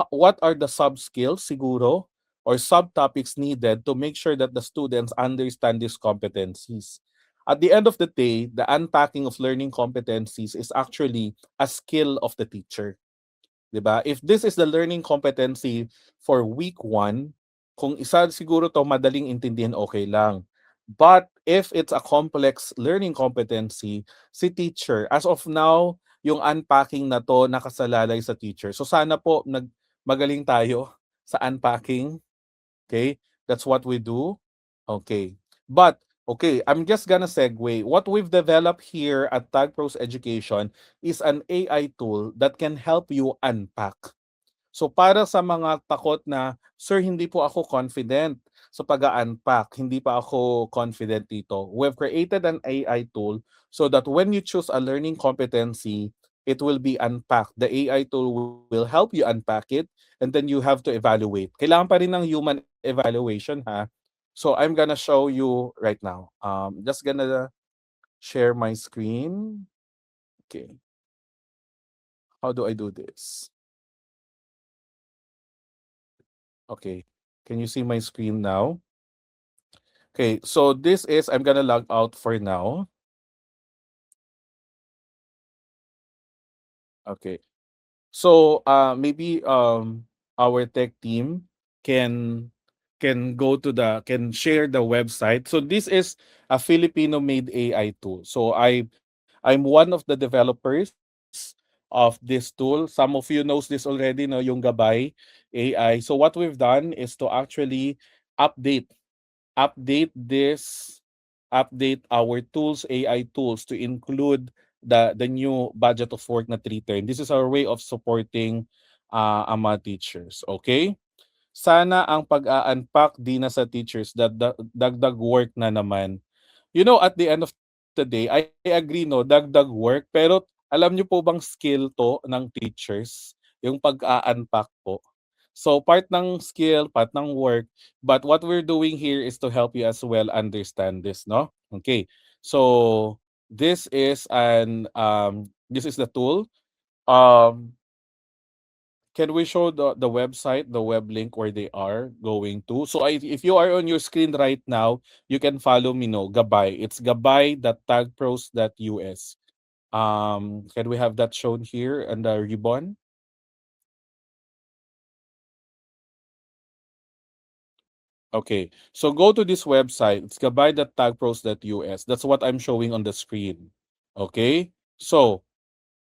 what are the sub-skills siguro or subtopics needed to make sure that the students understand these competencies. At the end of the day, the unpacking of learning competencies is actually a skill of the teacher. 'Di ba? If this is the learning competency for week 1, kung isa siguro 'to madaling intindihin, okay lang. But if it's a complex learning competency, si teacher, as of now, yung unpacking na 'to nakasalalay sa teacher. So sana po magaling tayo sa unpacking. Okay? That's what we do. Okay. But, okay, I'm just gonna segue. What we've developed here at Tag Pros Education is an AI tool that can help you unpack. So para sa mga takot na, Sir, hindi po ako confident sa pag-unpack, hindi pa ako confident dito. We've created an AI tool so that when you choose a learning competency, it will be unpacked. The AI tool will help you unpack it, and then you have to evaluate. Kailangan pa rin ng human evaluation, ha? So I'm gonna show you right now. Just gonna share my screen. Okay. How do I do this? Okay. Can you see my screen now? Okay, so this is, I'm gonna log out for now. Okay. So maybe our tech team can go to the can share the website. So this is a Filipino made AI tool. So I'm one of the developers of this tool. Some of you knows this already, no, yung Gabay AI. So what we've done is to actually update update this update our tools, AI tools, to include the new budget of work na 310. This is our way of supporting ang mga teachers. Okay? Sana ang pag-a-unpack di na sa teachers, dagdag work na naman. You know, at the end of the day, I agree, no, dagdag work, pero alam niyo po bang skill to ng teachers, yung pag-a-unpack po. So part ng skill, part ng work, but what we're doing here is to help you as well understand this, no? Okay. So this is the tool. Um can we show the website, the web link where they are going to? So if you are on your screen right now, you can follow me, no, Gabay. It's gabay.tagpros.us. Can we have that shown here on the ribbon? Okay. So go to this website. It's gabay.tagpros.us. That's what I'm showing on the screen. Okay? So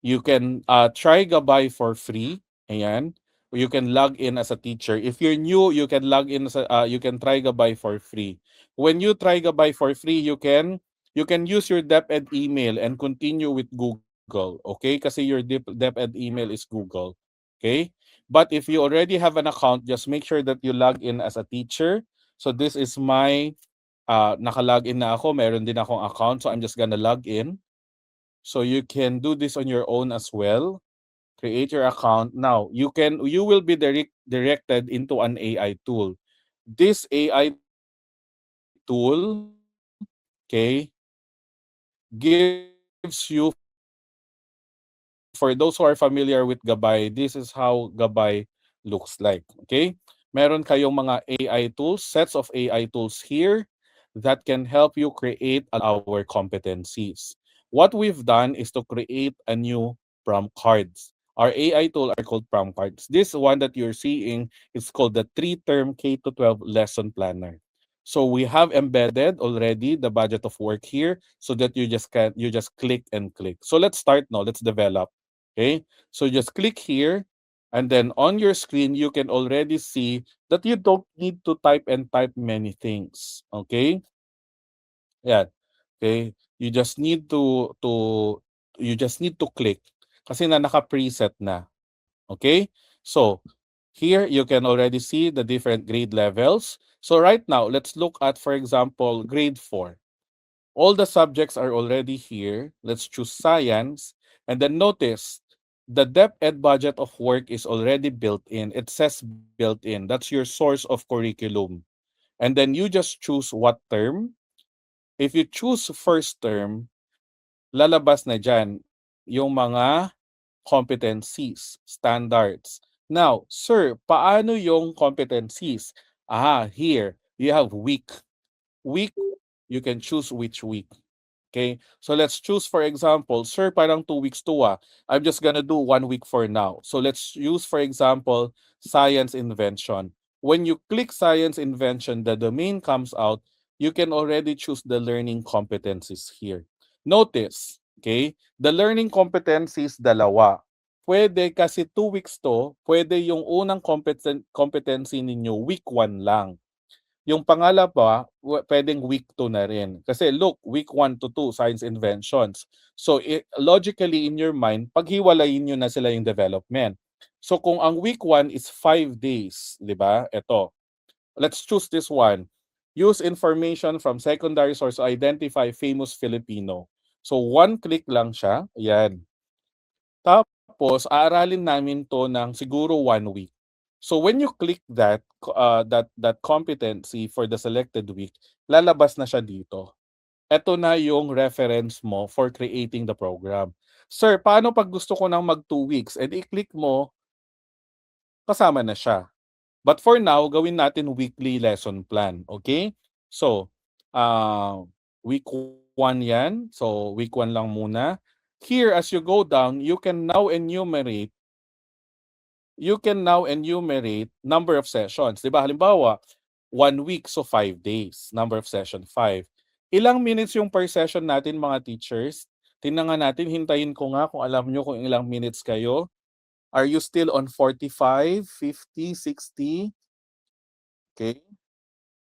you can try Gabay for free. Ayan. Or you can log in as a teacher. If you're new, you can log in as you can try Gabay for free. When you try Gabay for free, you can use your DepEd email and continue with Google. Okay? Kasi your DepEd email is Google. Okay? But if you already have an account, just make sure that you log in as a teacher. So this is my naka-log in na ako. Meron din akong account. So I'm just gonna log in. So you can do this on your own as well. Create your account. Now, you will be directed into an AI tool. This AI tool, okay, gives you, for those who are familiar with Gabay, this is how Gabay looks like. Okay? Meron kayong mga AI tools, sets of AI tools here that can help you create a list of our competencies. What we've done is to create a new prompt cards. Our AI tool are called prompt cards. This one that you're seeing is called the 3-term K-12 lesson planner. So we have embedded already the budget of work here so that you just click and click. So let's start now. Let's develop. Okay? So just click here, and then on your screen you can already see that you don't need to type and type many things. Okay? Yeah. Okay? You just need to click kasi naka-preset na. Okay? So, here you can already see the different grade levels. So right now, let's look at, for example, grade 4. All the subjects are already here. Let's choose science. And then notice, the DepEd budget of work is already built in. It says built in. That's your source of curriculum. And then you just choose what term. If you choose first term, lalabas na dyan yung mga competencies, standards. Now, sir, paano yung competencies? Here, you have week. Week, you can choose which week. Okay? So let's choose, for example, sir, parang 2 weeks to I'm just gonna do 1 week for now. So let's use, for example, science invention. When you click science invention, the domain comes out, you can already choose the learning competencies here. Notice, okay, the learning competencies, dalawa. Pwede kasi 2 weeks to, pwede yung unang competency ninyo, week 1 lang. Yung pangalawa, pwedeng week 2 na rin. Kasi look, week 1 to 2, science inventions. So logically in your mind, paghiwalayin nyo na sila yung development. So kung ang week 1 is 5 days, di ba? Ito. Let's choose this one. Use information from secondary source to identify famous Filipino. So one click lang siya. Ayan. Tapos aaralin namin 'to ng siguro 1 week. So when you click that competency for the selected week, lalabas na siya dito. Eto na yung reference mo for creating the program. Sir, paano 'pag gusto ko ng mag 2 weeks? Eh di i-click mo, kasama na siya. But for now, gawin natin weekly lesson plan, okay? So, ah, week 1 yan. So, week 1 lang muna. Here, as you go down, you can now enumerate number of sessions. 'Di ba? Halimbawa, 1 week, so 5 days. Number of session, 5. Ilang minutes yung per session natin, mga teachers? Tingnan nga natin, hintayin ko nga kung alam nyo kung ilang minutes kayo. Are you still on 45, 50, 60? Okay.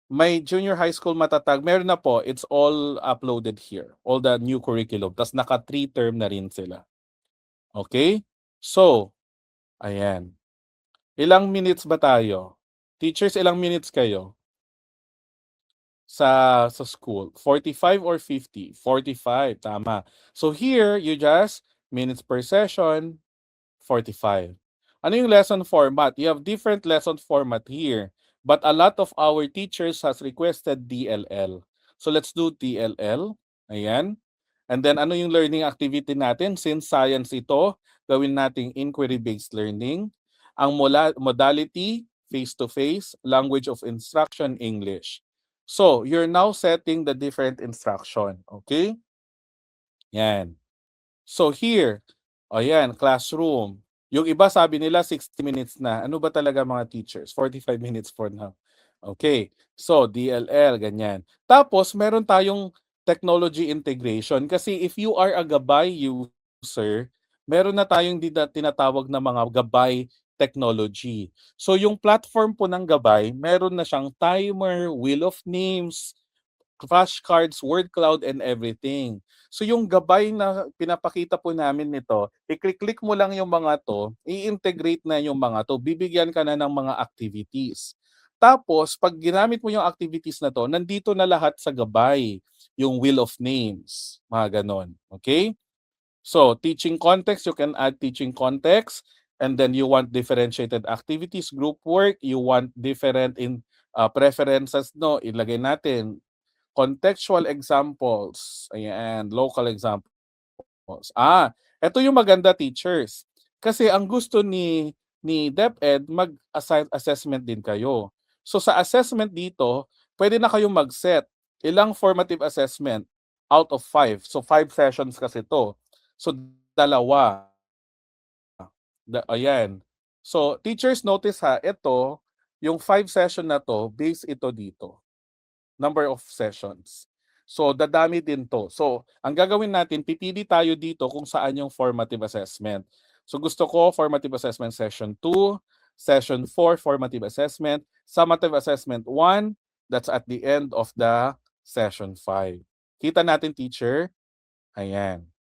May junior high school matatag, meron na po, it's all uploaded here, all the new curriculum. Tas naka 3 term na rin sila. Okay? So, ayan. Ilang minutes ba tayo? Teachers, ilang minutes kayo sa school? 45 or 50? 45, tama. So here, you just minutes per session, 45. Ano yung lesson format? You have different lesson format here. But a lot of our teachers has requested DLL. So let's do DLL. Ayan. And then ano yung learning activity natin? Since science ito, gawin nating inquiry-based learning. Ang modality, face-to-face, language of instruction, English. So, you're now setting the different instruction. Okay? Yan. So here, ayan, classroom. Yung iba sabi nila 60 minutes na. Ano ba talaga mga teachers? 45 minutes for now. Okay. So DLL, ganyan. Tapos meron tayong technology integration kasi if you are a gabay user, meron na tayong tinatawag na mga gabay technology. So yung platform po ng gabay, meron na siyang timer, wheel of names, flashcards, word cloud, and everything. So yung gabay na pinapakita po namin nito, i-click mo lang yung mga to, i-integrate na yung mga to, bibigyan ka na ng mga activities. Tapos, pag ginamit mo yung activities na to, nandito na lahat sa gabay, yung wheel of names, mga ganon. Okay? So, teaching context, you can add teaching context, and then you want differentiated activities, group work, you want different in preferences, no, ilagay natin contextual examples, ayan, local examples. Ito yung maganda, teachers. Kasi ang gusto ni DepEd, mag-assign assessment din kayo. So sa assessment dito, pwede na kayong mag-set. Ilang formative assessment out of 5. So 5 sessions kasi to. So dalawa. Ayan. So teachers, notice ha, ito, yung 5 session na to, base ito dito. Number of sessions. So, dadami din to. So, ang gagawin natin, pipili tayo dito kung saan yung formative assessment. So, gusto ko formative assessment session 2, session 4, formative assessment, summative assessment 1, that's at the end of the session 5. Kita natin, teacher? Ayan.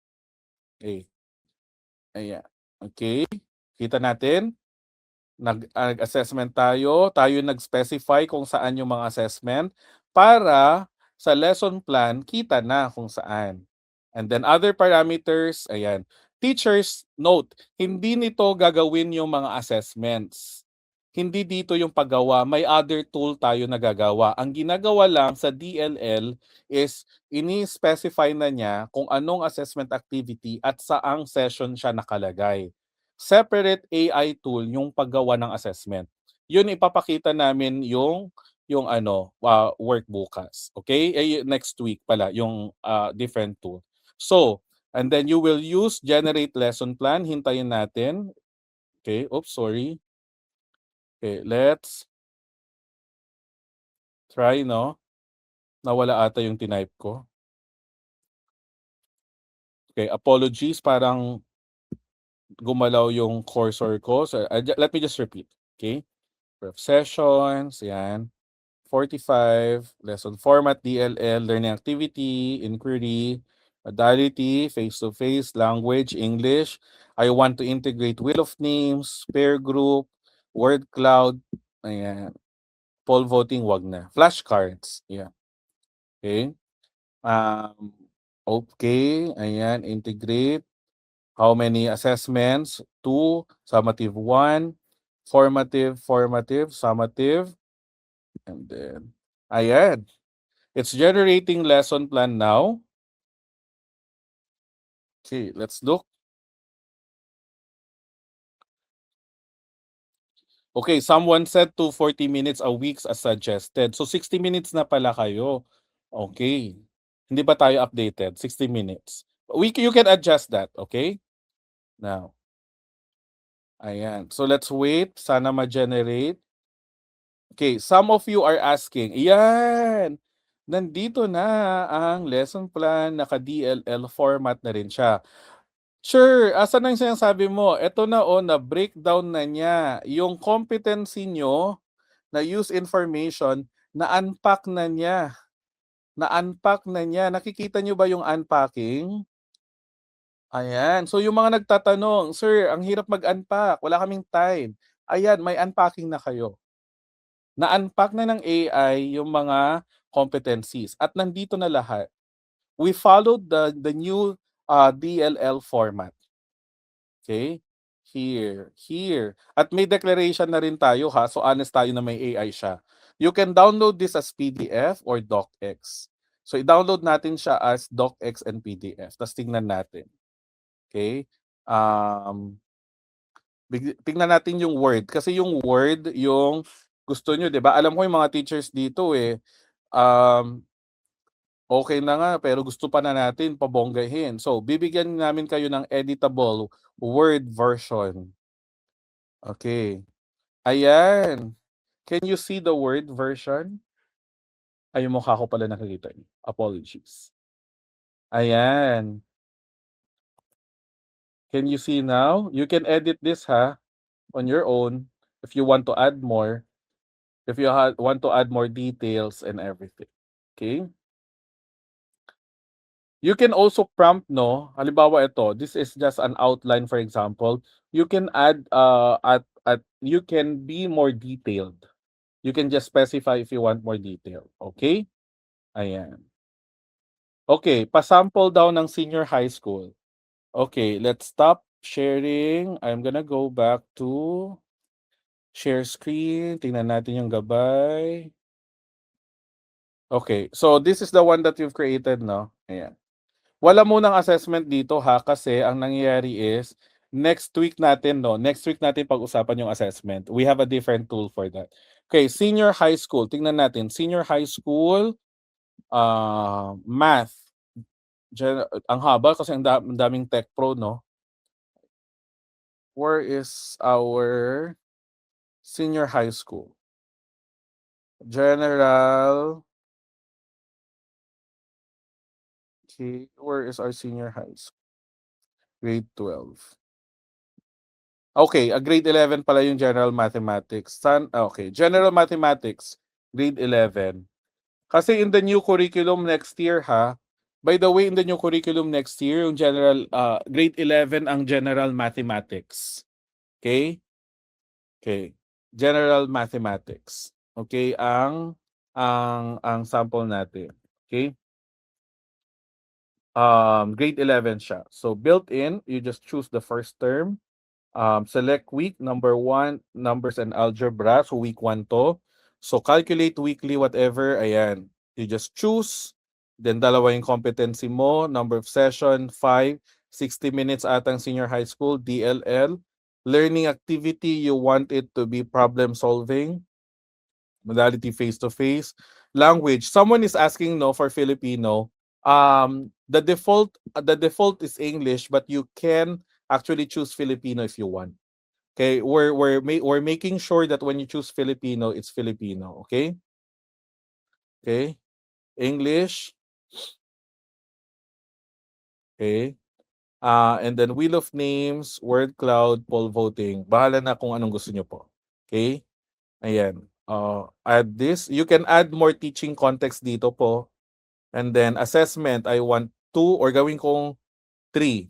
Okay. Ayan. Okay. Kita natin? Nag-assessment tayo nag-specify kung saan yung mga assessment para sa lesson plan kita na kung saan. And then other parameters, ayan. Teachers, note, hindi nito gagawin yung mga assessments. Hindi dito yung paggawa, may other tool tayo na gagawa. Ang ginagawa lang sa DLL is ini-specify na niya kung anong assessment activity at saang session siya nakalagay. Separate AI tool yung paggawa ng assessment. Yun ipapakita namin yung work bukas. Okay? Next week pala yung different tool. So, and then you will use generate lesson plan. Hintayin natin. Okay, oops, sorry. Okay, let's try, no? Nawala ata yung tinype ko. Okay, apologies, parang gumalaw yung cursor ko. So, let me just repeat. Okay? Sessions, yan. 45, lesson format, DLL, learning activity, inquiry, modality, face-to-face, language, English. I want to integrate wheel of names, pair group, word cloud, ayan. Poll voting, wag na. Flashcards, yeah. Okay. Okay, ayan, integrate. How many assessments? 2, summative 1, formative, summative, and then, ayan. It's generating lesson plan now. Okay, let's look. Okay, someone said 240 minutes a week as suggested. So 60 minutes na pala kayo. Okay. Hindi ba tayo updated? 60 minutes. You can adjust that, okay? Now, ayan. So let's wait. Sana ma-generate. Okay, some of you are asking, yan, nandito na ang lesson plan, naka-DLL format na rin siya. Sure, asan ang sinasabi mo? Ito na na-breakdown na niya. Yung competency nyo na use information, na-unpack na niya. Na-unpack na niya. Nakikita nyo ba yung unpacking? Ayan. So yung mga nagtatanong, Sir, ang hirap mag-unpack. Wala kaming time. Ayan, may unpacking na kayo. Na-unpack na ng AI yung mga competencies. At nandito na lahat. We followed the new DLL format. Okay? Here. At may declaration na rin tayo ha. So honest tayo na may AI siya. You can download this as PDF or DocX. So i-download natin siya as DocX and PDF. Tapos tingnan natin. Okay? Tingnan natin yung Word. Kasi yung Word, yung gusto nyo, di ba? Alam ko yung mga teachers dito okay na nga, pero gusto pa na natin pabonggahin. So, bibigyan namin kayo ng editable Word version. Okay. Ayan. Can you see the Word version? Ay, yung mukha ko pala nakikita niyo. Apologies. Ayan. Can you see now? You can edit this on your own if you want to add more. If you want to add more details and everything. Okay? You can also prompt, no? Halimbawa ito, this is just an outline for example. You can add you can be more detailed. You can just specify if you want more detail. Okay? Ayan. Okay, pa-sample daw ng senior high school. Okay, let's stop sharing. I'm gonna go back to share screen. Tingnan natin yung gabay. Okay, so this is the one that you've created, no? Ayan. Wala munang assessment dito kasi ang nangyayari is next week natin pag-usapan yung assessment. We have a different tool for that. Okay, senior high school. Tingnan natin. Senior high school math. Ang haba kasi ang daming tech pro, no? Where is our senior high school? General. Okay, where is our senior high school? Grade 12. Okay, grade 11 pala yung general mathematics. Okay, general mathematics, grade 11. Kasi in the new curriculum next year by the way, in the new curriculum next year, yung general grade 11 ang general mathematics. Okay? Okay. General mathematics. Okay, ang sample natin. Okay? Grade 11 siya. So built in, you just choose the first term. Select week, number 1, numbers and algebra. So week 1 to. So calculate weekly, whatever. Ayan. You just choose. Then dalawa yung competency mo. Number of session, 5. 60 minutes atang senior high school, DLL. Learning activity, you want it to be problem solving. Modality face-to-face. Language, someone is asking for Filipino. The default is English, but you can actually choose Filipino if you want. Okay, we're making sure that when you choose Filipino, it's Filipino. Okay. Okay. English. Okay. And then wheel of names, word cloud, poll voting. Bahala na kung anong gusto nyo po. Okay. Ayan. Add this. You can add more teaching context dito po. And then assessment, I want 2 or gawin kong 3.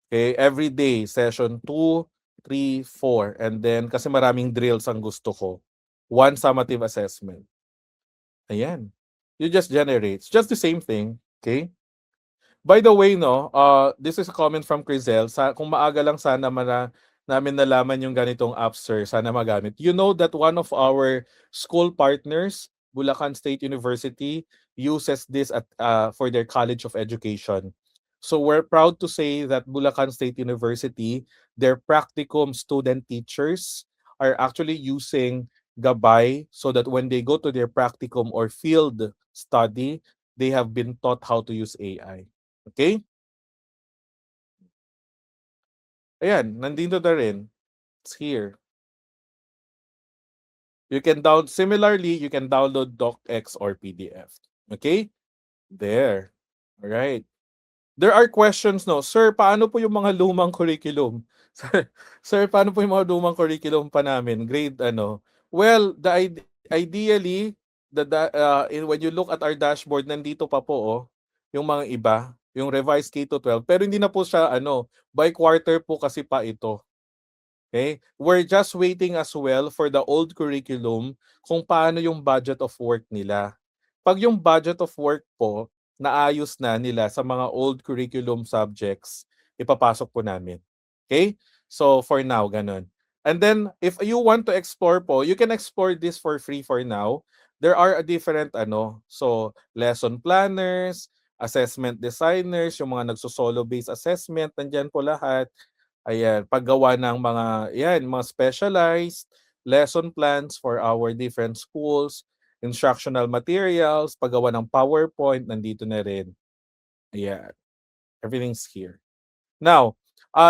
Okay, every day, session 2, 3, 4. And then, kasi maraming drills ang gusto ko, 1 summative assessment. Ayan. You just generate. It's just the same thing. Okay? By the way, no, this is a comment from Crizel. Kung maaga lang sana namin nalaman yung ganitong app, sir, sana magamit. You know that one of our school partners, Bulacan State University, uses this for their College of Education. So we're proud to say that Bulacan State University, their practicum student teachers are actually using Gabay so that when they go to their practicum or field study, they have been taught how to use AI. Okay? Ayan, nandito na rin. It's here. Similarly, you can download docx or PDF. Okay? There. All right. There are questions, no? Sir, paano po yung mga lumang curriculum? Sir, paano po yung mga lumang curriculum pa namin? Grade ano? Well, ideally, when you look at our dashboard, nandito pa po, oh, yung mga iba, yung revised K to 12. Pero hindi na po siya, by quarter po kasi pa ito. Okay? We're just waiting as well for the old curriculum kung paano yung budget of work nila. Pag yung budget of work po, naayos na nila sa mga old curriculum subjects, ipapasok po namin. Okay? So for now, ganun. And then, if you want to explore po, you can explore this for free for now. There are a different lesson planners, assessment designers, yung mga nagso-solo-based assessment, nandyan po lahat. Ayan, paggawa ng mga specialized lesson plans for our different schools, instructional materials, paggawa ng PowerPoint, nandito na rin. Ayan, everything's here. Now,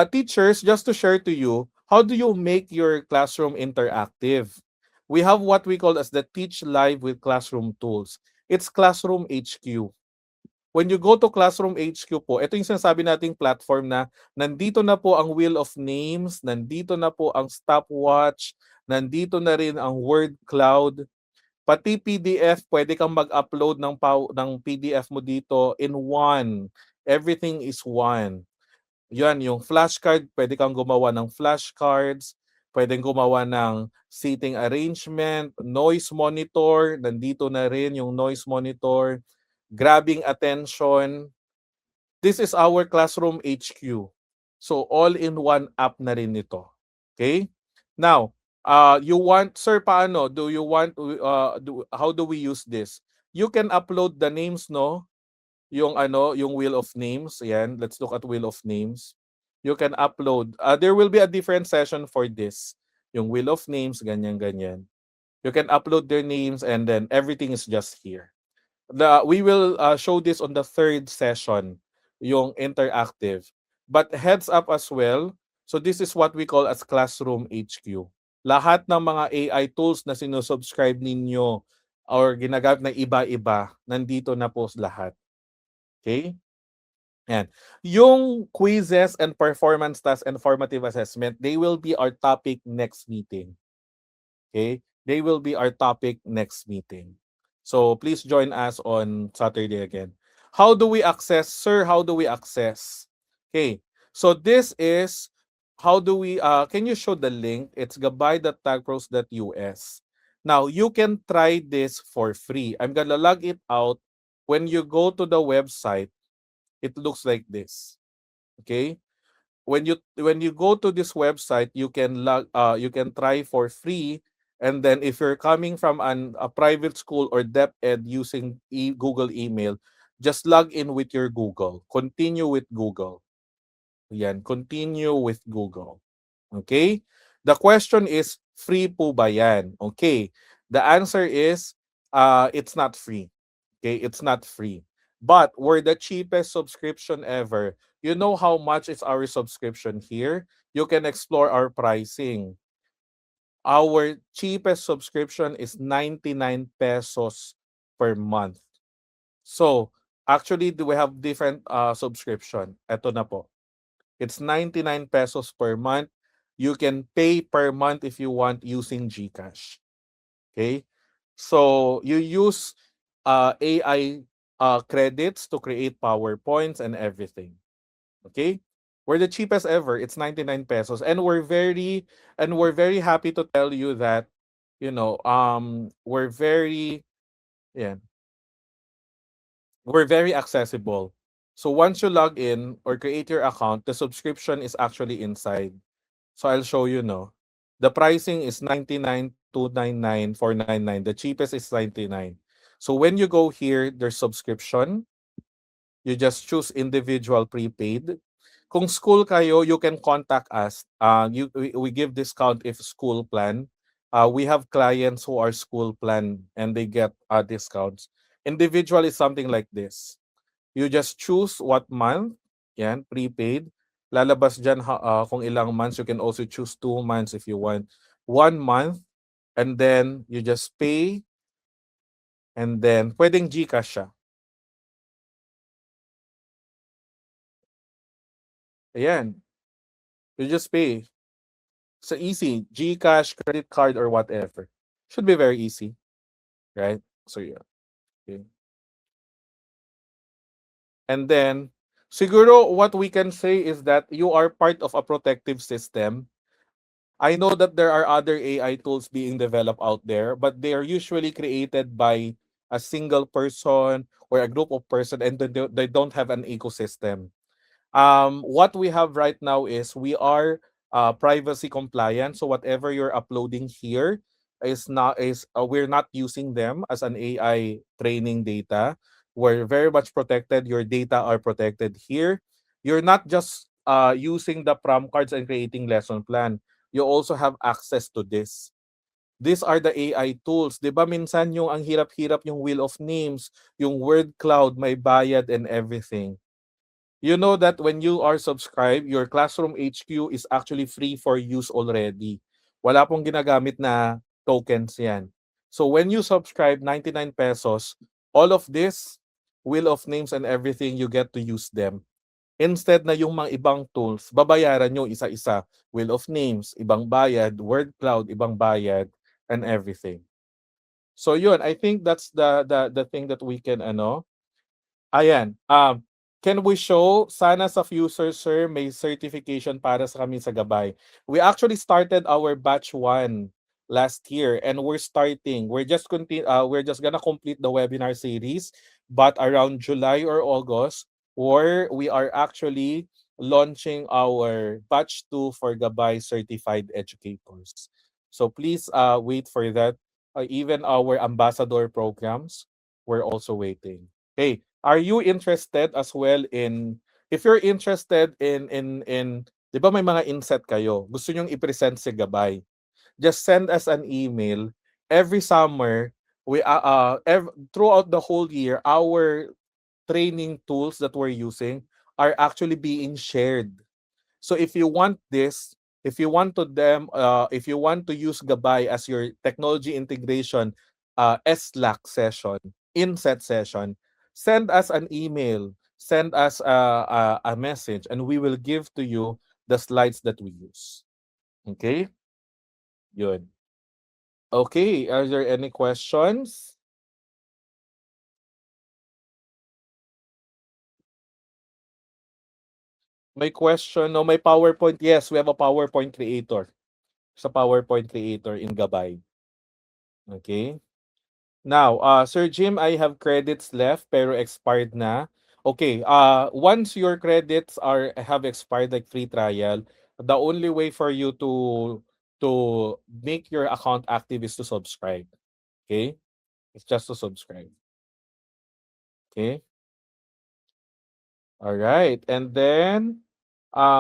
teachers, just to share to you, how do you make your classroom interactive? We have what we call as the Teach Live with Classroom Tools. It's Classroom HQ. When you go to Classroom HQ po, ito yung sinasabi nating platform na nandito na po ang Wheel of Names, nandito na po ang Stopwatch, nandito na rin ang word cloud, pati PDF, pwede kang mag-upload ng PDF mo dito in one. Everything is one. Yan, yung flashcard, pwede kang gumawa ng flashcards, pwedeng gumawa ng seating arrangement, noise monitor, nandito na rin yung noise monitor, grabbing attention. This is our Classroom HQ. So all in one app na rin ito. Okay? Now, sir, paano? How do we use this? You can upload the names, no? Yung Wheel of Names. Ayan, let's look at Wheel of Names. You can upload. There will be a different session for this. Yung Wheel of Names, ganyan. You can upload their names and then everything is just here. We will show this on the third session, yung interactive. But heads up as well, so this is what we call as Classroom HQ. Lahat ng mga AI tools na sinusubscribe ninyo or ginagamit na iba-iba, nandito na po lahat. Okay? Yan. Yung quizzes and performance tasks and formative assessment, they will be our topic next meeting. Okay? They will be our topic next meeting. So please join us on Saturday again. How do we access? Sir, how do we access? Okay. So this is how do we can you show the link? It's gabay.tagpros.us. Now you can try this for free. I'm gonna log it out. When you go to the website, it looks like this. Okay? When you go to this website, you can try for free. And then if you're coming from a private school or DepEd using Google email, just log in with your Google. Continue with Google. Yan, continue with Google. Okay? The question is, free po ba yan? Okay. The answer is, it's not free. Okay, it's not free. But we're the cheapest subscription ever. You know how much is our subscription here? You can explore our pricing. Our cheapest subscription is 99 pesos per month. So, actually, we have different subscription. Ito na po. It's 99 pesos per month. You can pay per month if you want using GCash. Okay? So, you use AI credits to create PowerPoints and everything. Okay? We're the cheapest ever. It's 99 pesos. And we're very happy to tell you that, we're very, yeah, we're very accessible. So once you log in or create your account, the subscription is actually inside. So I'll show you, no. The pricing is 99, 299, 499. The cheapest is 99. So when you go here, there's subscription. You just choose individual prepaid. Kung school kayo, you can contact us. We give discount if school plan. We have clients who are school plan and they get discounts. Individual is something like this. You just choose what month, yan, prepaid. Lalabas dyan kung ilang months. You can also choose 2 months if you want. 1 month, and then you just pay, and then pwedeng GCash siya. Ayan, you just pay. So easy, GCash, credit card, or whatever. Should be very easy, right? So yeah. Okay. And then, siguro what we can say is that you are part of a protective system. I know that there are other AI tools being developed out there, but they are usually created by a single person or a group of person, and they don't have an ecosystem. What we have right now is we are privacy compliant. So whatever you're uploading here is not is we're not using them as an AI training data. We're very much protected. Your data are protected here. You're not just using the prom cards and creating lesson plan. You also have access to this. These are the AI tools. 'Di ba minsan yung ang hirap-hirap yung wheel of names, yung word cloud, may bayad and everything. You know that when you are subscribed, your Classroom HQ is actually free for use already. Wala pong ginagamit na tokens yan. So when you subscribe, 99 pesos, all of this, wheel of names and everything, you get to use them. Instead na yung mga ibang tools, babayaran nyo isa-isa. Wheel of names, ibang bayad. Word cloud, ibang bayad, and everything. So yun, I think that's the thing that we can Ayan. Can we show, sana sa future, sir, may certification para sa kami sa Gabay. We actually started our batch 1 last year, and we're just gonna complete the webinar series, but around July or August, where we are actually launching our batch 2 for Gabay certified educators. So please wait for that. Even our ambassador programs, we're also waiting. Hey, are you interested as well in, if you're interested in 'di ba may mga inset kayo, gusto niyo i-present sa Gabay, just send us an email. Every summer, throughout the whole year, our training tools that we're using are actually being shared. So if you want this, if you want to use Gabay as your technology integration SLAC session, inset session, send us an email, send us a message, and we will give to you the slides that we use. Okay? Yun. Okay, are there any questions? May question? No, may PowerPoint. Yes, we have a PowerPoint creator. Sa PowerPoint creator in Gabay. Okay? Now, Sir Jim, I have credits left pero expired na. Okay, once your credits have expired, like free trial, the only way for you to make your account active is to subscribe. Okay? It's just to subscribe. Okay? All right. And then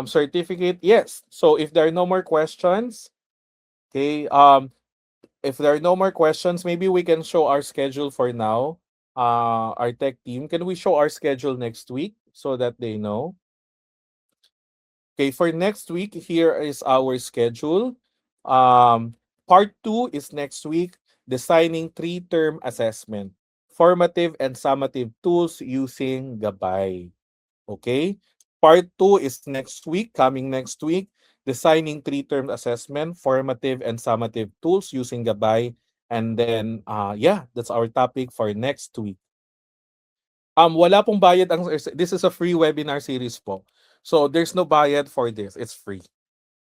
certificate, yes. So if there are no more questions, okay, if there are no more questions, maybe we can show our schedule for now. Our tech team, can we show our schedule next week so that they know? Okay, for next week, here is our schedule. Part 2 is next week, designing 3-term assessment, formative and summative tools using Gabay. Okay? Part 2 is next week, coming next week, designing 3-term assessment, formative and summative tools using Gabay. And then, yeah, that's our topic for next week. Wala pong bayad this is a free webinar series po. So there's no bayad for this. It's free.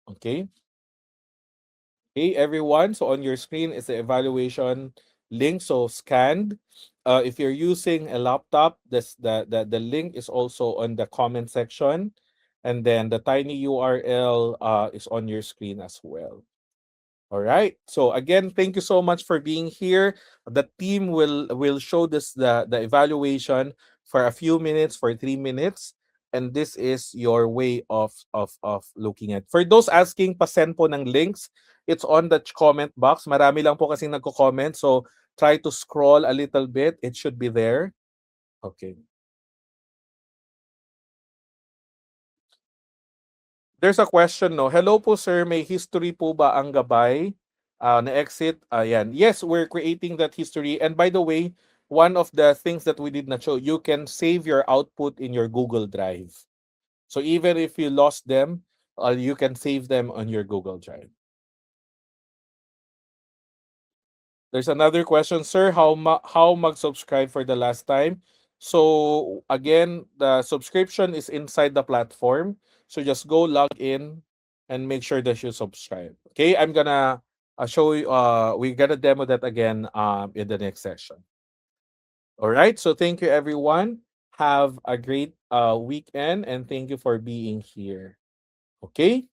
Okay? Okay, everyone. So on your screen is the evaluation link. So scanned. If you're using a laptop, the link is also on the comment section, and then the tiny URL is on your screen as well. All right. So again, thank you so much for being here. The team will show this the evaluation for a few minutes, for 3 minutes, and this is your way of looking at. For those asking, pasend po ng links. It's on the comment box. Marami lang po kasing nagko-comment, so try to scroll a little bit. It should be there. Okay. There's a question, no? Hello po sir, may history po ba ang gabay na-exit? Ayan. Yes, we're creating that history. And by the way, one of the things that we did not show, you can save your output in your Google Drive. So even if you lost them, you can save them on your Google Drive. There's another question, sir. How mag-subscribe for the last time? So again, the subscription is inside the platform. So just go log in and make sure that you subscribe. Okay, I'm gonna show you. We're gonna demo that again in the next session. All right. So thank you, everyone. Have a great weekend, and thank you for being here. Okay.